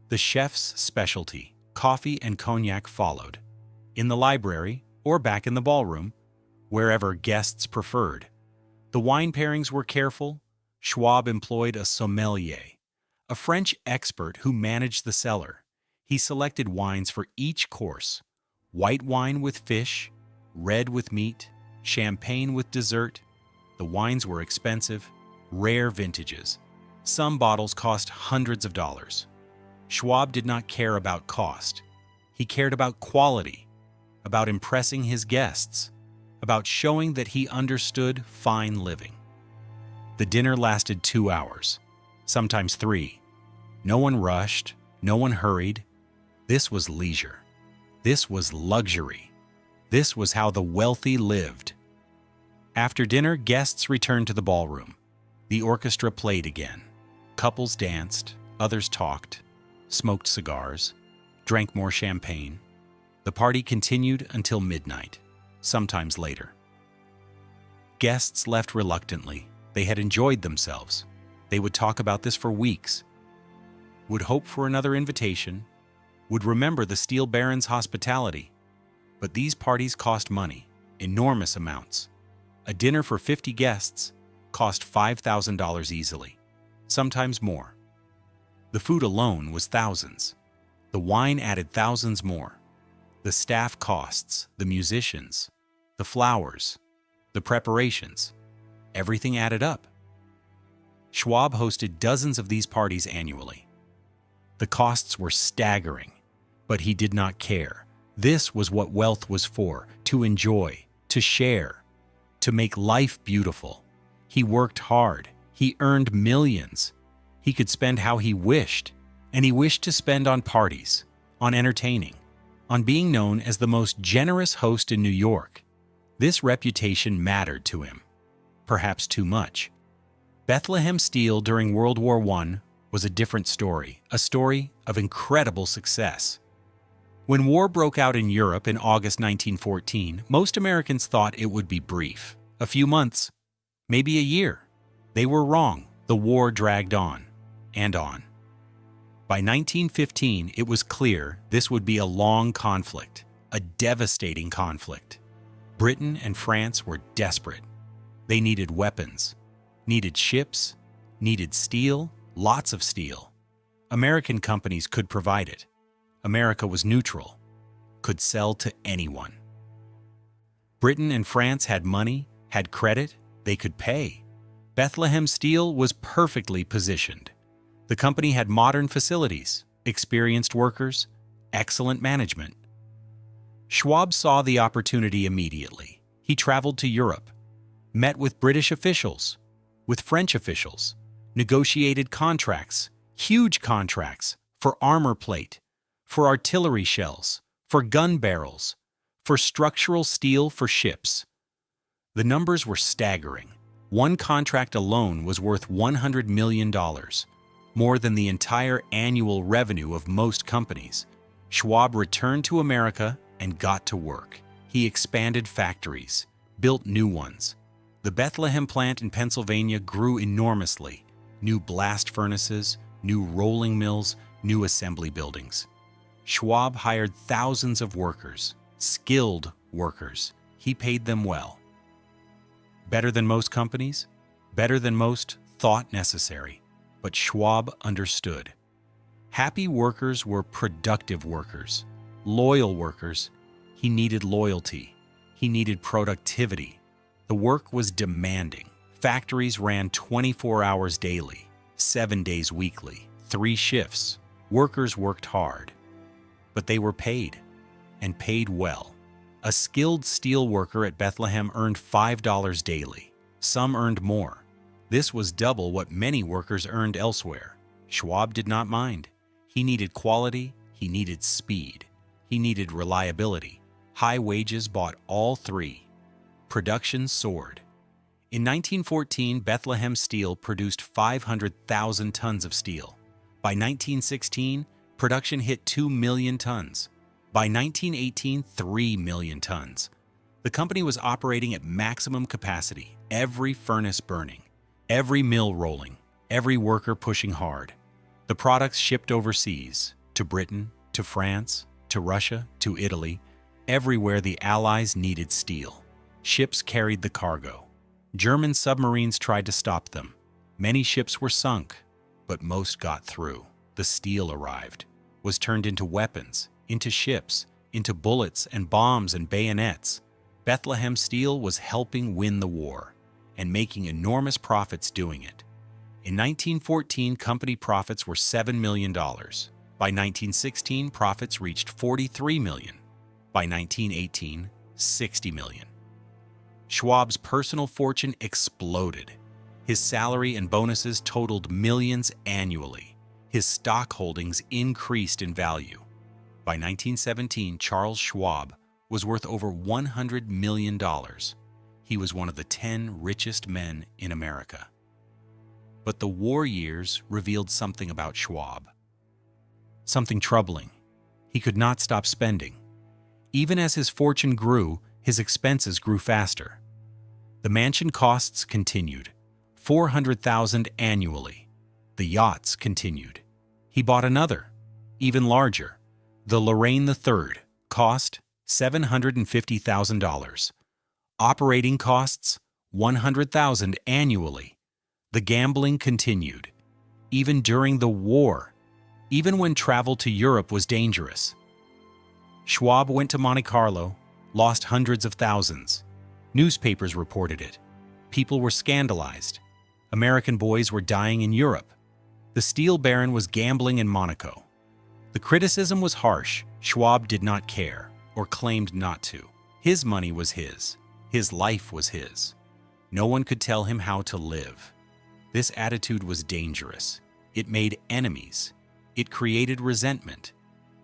The chef's specialty, coffee and cognac followed. In the library, or back in the ballroom, wherever guests preferred. The wine pairings were careful. Schwab employed a sommelier, a French expert who managed the cellar. He selected wines for each course: white wine with fish, red with meat, champagne with dessert. The wines were expensive, rare vintages. Some bottles cost hundreds of dollars. Schwab did not care about cost. He cared about quality, about impressing his guests, about showing that he understood fine living. The dinner lasted 2 hours, sometimes 3. No one rushed, no one hurried. This was leisure. This was luxury. This was how the wealthy lived. After dinner, guests returned to the ballroom. The orchestra played again. Couples danced, others talked, smoked cigars, drank more champagne. The party continued until midnight, sometimes later. Guests left reluctantly. They had enjoyed themselves. They would talk about this for weeks, would hope for another invitation, would remember the Steel Baron's hospitality. But these parties cost money, enormous amounts. A dinner for 50 guests cost $5,000 easily, sometimes more. The food alone was thousands. The wine added thousands more. The staff costs, the musicians, the flowers, the preparations, everything added up. Schwab hosted dozens of these parties annually. The costs were staggering, but he did not care. This was what wealth was for: to enjoy, to share, to make life beautiful. He worked hard. He earned millions. He could spend how he wished, and he wished to spend on parties, on entertaining, on being known as the most generous host in New York. This reputation mattered to him, perhaps too much. Bethlehem Steel during World War I was a different story, a story of incredible success. When war broke out in Europe in August 1914, most Americans thought it would be brief. A few months, maybe a year. They were wrong. The war dragged on and on. By 1915, it was clear this would be a long conflict, a devastating conflict. Britain and France were desperate. They needed weapons, needed ships, needed steel, lots of steel. American companies could provide it. America was neutral, could sell to anyone. Britain and France had money, had credit, they could pay. Bethlehem Steel was perfectly positioned. The company had modern facilities, experienced workers, excellent management. Schwab saw the opportunity immediately. He traveled to Europe, met with British officials, with French officials, negotiated contracts, huge contracts, for armor plate, for artillery shells, for gun barrels, for structural steel for ships. The numbers were staggering. One contract alone was worth $100 million, more than the entire annual revenue of most companies. Schwab returned to America and got to work. He expanded factories, built new ones. The Bethlehem plant in Pennsylvania grew enormously. New blast furnaces, new rolling mills, new assembly buildings. Schwab hired thousands of workers, skilled workers. He paid them well. Better than most companies? Better than most thought necessary. But Schwab understood. Happy workers were productive workers, loyal workers. He needed loyalty. He needed productivity. The work was demanding. Factories ran 24 hours daily, 7 days weekly, 3 shifts. Workers worked hard. But they were paid, and paid well. A skilled steel worker at Bethlehem earned $5 daily. Some earned more. This was double what many workers earned elsewhere. Schwab did not mind. He needed quality, he needed speed, he needed reliability. High wages bought all three. Production soared. In 1914, Bethlehem Steel produced 500,000 tons of steel. By 1916, production hit 2 million tons. By 1918, 3 million tons. The company was operating at maximum capacity, every furnace burning, every mill rolling, every worker pushing hard. The products shipped overseas, to Britain, to France, to Russia, to Italy, everywhere the Allies needed steel. Ships carried the cargo. German submarines tried to stop them. Many ships were sunk, but most got through. The steel arrived, was turned into weapons, into ships, into bullets and bombs and bayonets. Bethlehem Steel was helping win the war and making enormous profits doing it. In 1914, company profits were $7 million. By 1916, profits reached $43 million. By 1918, $60 million. Schwab's personal fortune exploded. His salary and bonuses totaled millions annually. His stock holdings increased in value. By 1917, Charles Schwab was worth over $100 million. He was one of the 10 richest men in America. But the war years revealed something about Schwab. Something troubling. He could not stop spending. Even as his fortune grew, his expenses grew faster. The mansion costs continued, $400,000 annually. The yachts continued. He bought another, even larger. The Lorraine III cost $750,000. Operating costs, $100,000 annually. The gambling continued, even during the war, even when travel to Europe was dangerous. Schwab went to Monte Carlo, lost hundreds of thousands. Newspapers reported it. People were scandalized. American boys were dying in Europe. The steel baron was gambling in Monaco. The criticism was harsh. Schwab did not care, or claimed not to. His money was his. His life was his. No one could tell him how to live. This attitude was dangerous. It made enemies. It created resentment.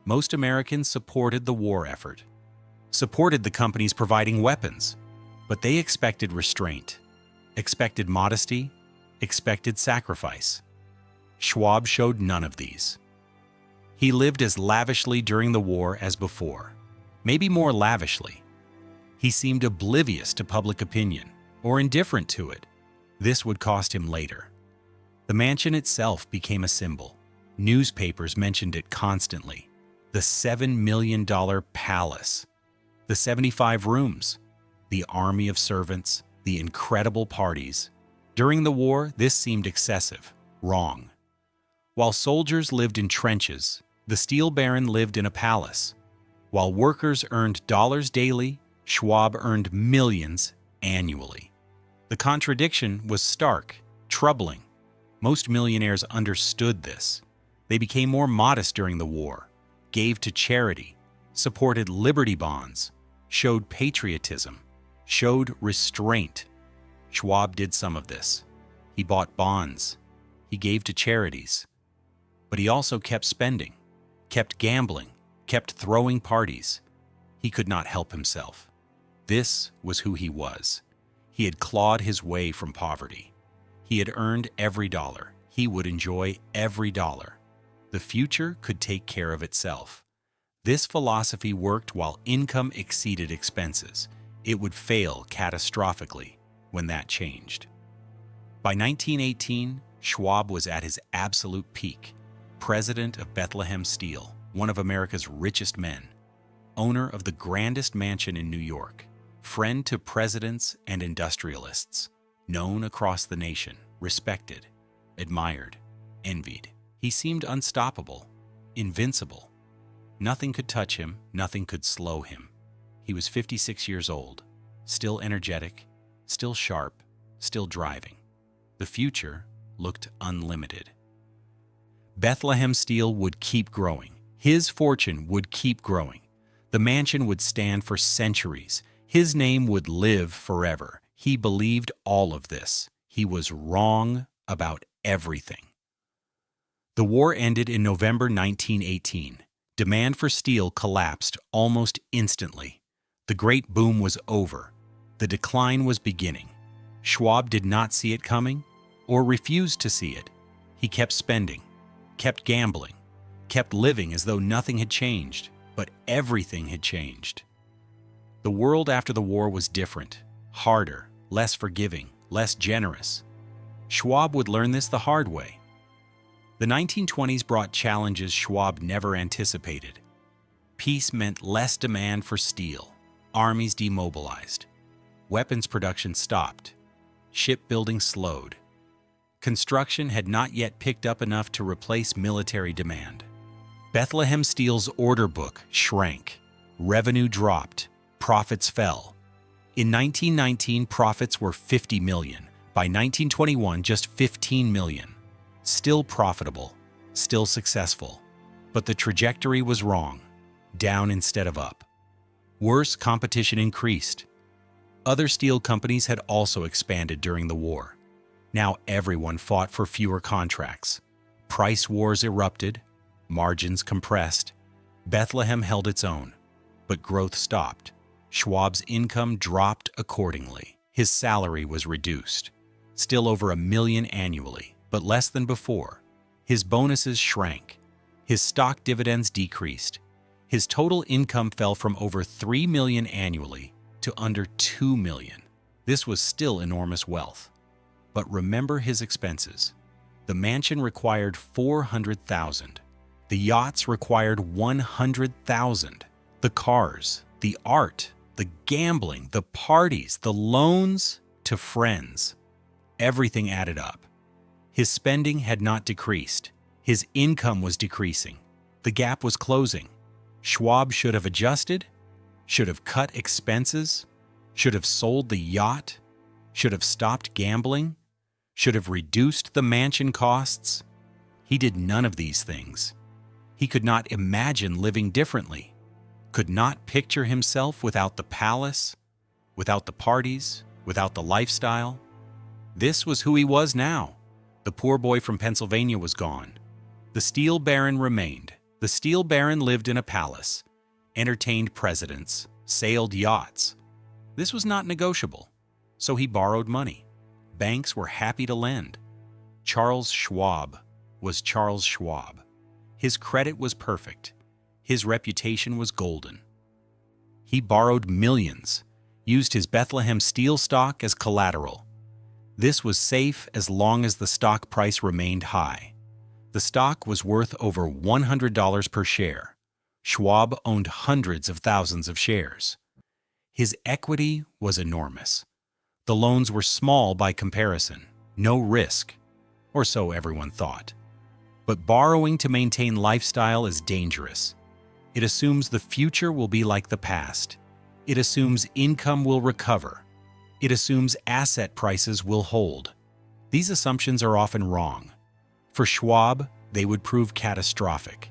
Most Americans supported the war effort, supported the companies providing weapons, but they expected restraint, expected modesty, expected sacrifice. Schwab showed none of these. He lived as lavishly during the war as before, maybe more lavishly. He seemed oblivious to public opinion or indifferent to it. This would cost him later. The mansion itself became a symbol. Newspapers mentioned it constantly. The $7 million palace, the 75 rooms, the army of servants, the incredible parties. During the war, this seemed excessive, wrong. While soldiers lived in trenches, the steel baron lived in a palace. While workers earned dollars daily, Schwab earned millions annually. The contradiction was stark, troubling. Most millionaires understood this. They became more modest during the war, gave to charity, supported Liberty bonds, showed patriotism, showed restraint. Schwab did some of this. He bought bonds. He gave to charities. But he also kept spending, kept gambling, kept throwing parties. He could not help himself. This was who he was. He had clawed his way from poverty. He had earned every dollar. He would enjoy every dollar. The future could take care of itself. This philosophy worked while income exceeded expenses. It would fail catastrophically when that changed. By 1918, Schwab was at his absolute peak, president of Bethlehem Steel, one of America's richest men, owner of the grandest mansion in New York, friend to presidents and industrialists, known across the nation, respected, admired, envied. He seemed unstoppable, invincible. Nothing could touch him, nothing could slow him. He was 56 years old, still energetic, still sharp, still driving. The future looked unlimited. Bethlehem Steel would keep growing. His fortune would keep growing. The mansion would stand for centuries. His name would live forever. He believed all of this. He was wrong about everything. The war ended in November 1918. Demand for steel collapsed almost instantly. The great boom was over. The decline was beginning. Schwab did not see it coming or refused to see it. He kept spending, kept gambling, kept living as though nothing had changed, but everything had changed. The world after the war was different, harder, less forgiving, less generous. Schwab would learn this the hard way. The 1920s brought challenges Schwab never anticipated. Peace meant less demand for steel. Armies demobilized. Weapons production stopped. Shipbuilding slowed. Construction had not yet picked up enough to replace military demand. Bethlehem Steel's order book shrank. Revenue dropped. Profits fell. In 1919, profits were $50 million. By 1921, just $15 million. Still profitable, still successful. But the trajectory was wrong. Down instead of up. Worse, competition increased. Other steel companies had also expanded during the war. Now everyone fought for fewer contracts. Price wars erupted. Margins compressed. Bethlehem held its own. But growth stopped. Schwab's income dropped accordingly. His salary was reduced. Still over $1 million annually, but less than before. His bonuses shrank. His stock dividends decreased. His total income fell from over $3 million annually to under $2 million. This was still enormous wealth. But remember his expenses. The mansion required $400,000. The yachts required $100,000. The cars, the art, the gambling, the parties, the loans to friends. Everything added up. His spending had not decreased. His income was decreasing. The gap was closing. Schwab should have adjusted, should have cut expenses, should have sold the yacht, should have stopped gambling, should have reduced the mansion costs. He did none of these things. He could not imagine living differently, could not picture himself without the palace, without the parties, without the lifestyle. This was who he was now. The poor boy from Pennsylvania was gone. The steel baron remained. The steel baron lived in a palace, entertained presidents, sailed yachts. This was not negotiable, so he borrowed money. Banks were happy to lend. Charles Schwab was Charles Schwab. His credit was perfect. His reputation was golden. He borrowed millions, used his Bethlehem Steel stock as collateral. This was safe as long as the stock price remained high. The stock was worth over $100 per share. Schwab owned hundreds of thousands of shares. His equity was enormous. The loans were small by comparison, no risk, or so everyone thought. But borrowing to maintain lifestyle is dangerous. It assumes the future will be like the past. It assumes income will recover. It assumes asset prices will hold. These assumptions are often wrong. For Schwab, they would prove catastrophic.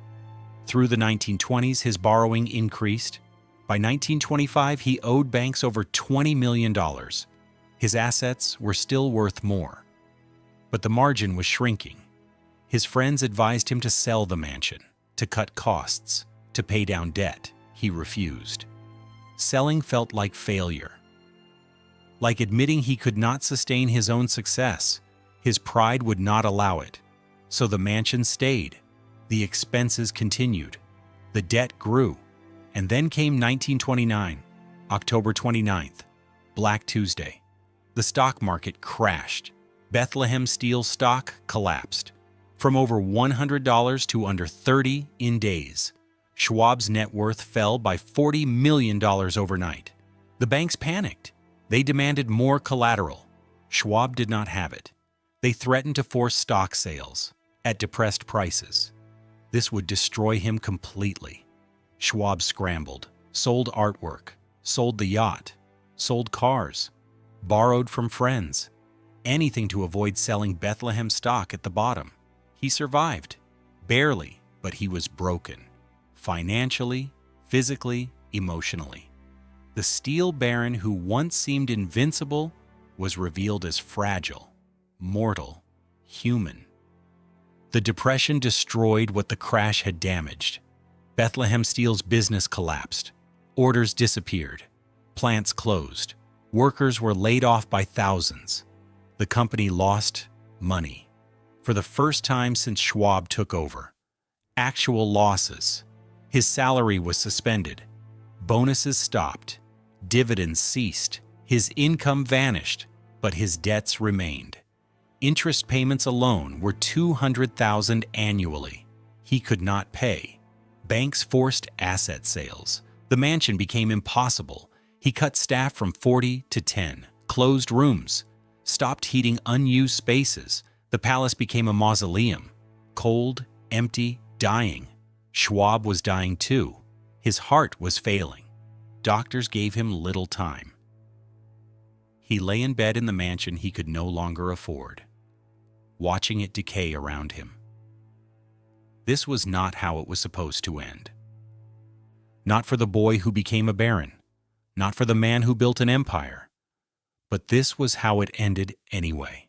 Through the 1920s, his borrowing increased. By 1925, he owed banks over $20 million. His assets were still worth more. But the margin was shrinking. His friends advised him to sell the mansion, to cut costs, to pay down debt. He refused. Selling felt like failure. Like admitting he could not sustain his own success. His pride would not allow it. So the mansion stayed. The expenses continued. The debt grew. And then came 1929, October 29th, Black Tuesday. The stock market crashed. Bethlehem Steel stock collapsed. From over $100 to under $30 in days. Schwab's net worth fell by $40 million overnight. The banks panicked. They demanded more collateral. Schwab did not have it. They threatened to force stock sales at depressed prices. This would destroy him completely. Schwab scrambled, sold artwork, sold the yacht, sold cars, borrowed from friends, anything to avoid selling Bethlehem stock at the bottom. He survived, barely, but he was broken, financially, physically, emotionally. The steel baron who once seemed invincible was revealed as fragile, mortal, human. The Depression destroyed what the crash had damaged. Bethlehem Steel's business collapsed. Orders disappeared. Plants closed. Workers were laid off by thousands. The company lost money. For the first time since Schwab took over. Actual losses. His salary was suspended. Bonuses stopped. Dividends ceased, his income vanished, but his debts remained. Interest payments alone were $200,000 annually. He could not pay. Banks forced asset sales. The mansion became impossible. He cut staff from 40 to 10, closed rooms, stopped heating unused spaces. The palace became a mausoleum. Cold, empty, dying. Schwab was dying too. His heart was failing. Doctors gave him little time. He lay in bed in the mansion he could no longer afford, watching it decay around him. This was not how it was supposed to end. Not for the boy who became a baron, not for the man who built an empire, but this was how it ended anyway.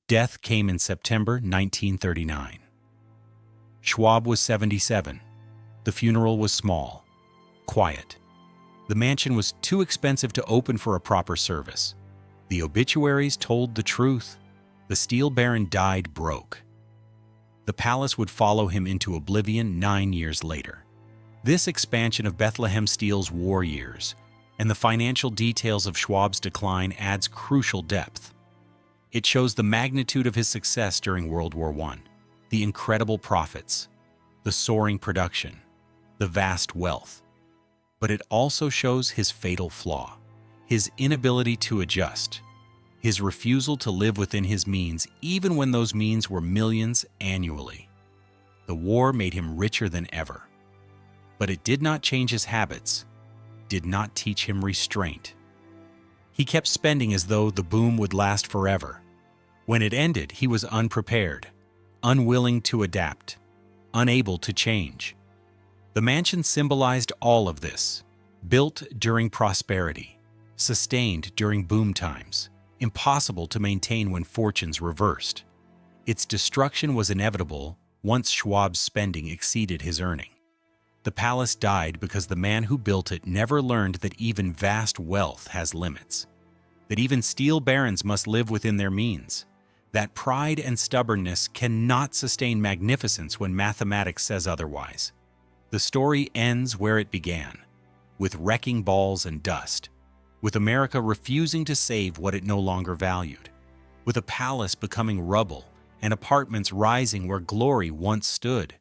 Death came in September 1939. Schwab was 77. The funeral was small, quiet. The mansion was too expensive to open for a proper service. The obituaries told the truth. The steel baron died broke. The palace would follow him into oblivion 9 years later. This expansion of Bethlehem Steel's war years and the financial details of Schwab's decline adds crucial depth. It shows the magnitude of his success during World War I, the incredible profits, the soaring production, the vast wealth. But it also shows his fatal flaw, his inability to adjust, his refusal to live within his means even when those means were millions annually. The war made him richer than ever. But it did not change his habits, did not teach him restraint. He kept spending as though the boom would last forever. When it ended, he was unprepared, unwilling to adapt, unable to change. The mansion symbolized all of this, built during prosperity, sustained during boom times, impossible to maintain when fortunes reversed. Its destruction was inevitable once Schwab's spending exceeded his earning. The palace died because the man who built it never learned that even vast wealth has limits, that even steel barons must live within their means, that pride and stubbornness cannot sustain magnificence when mathematics says otherwise. The story ends where it began, with wrecking balls and dust, with America refusing to save what it no longer valued, with a palace becoming rubble and apartments rising where glory once stood.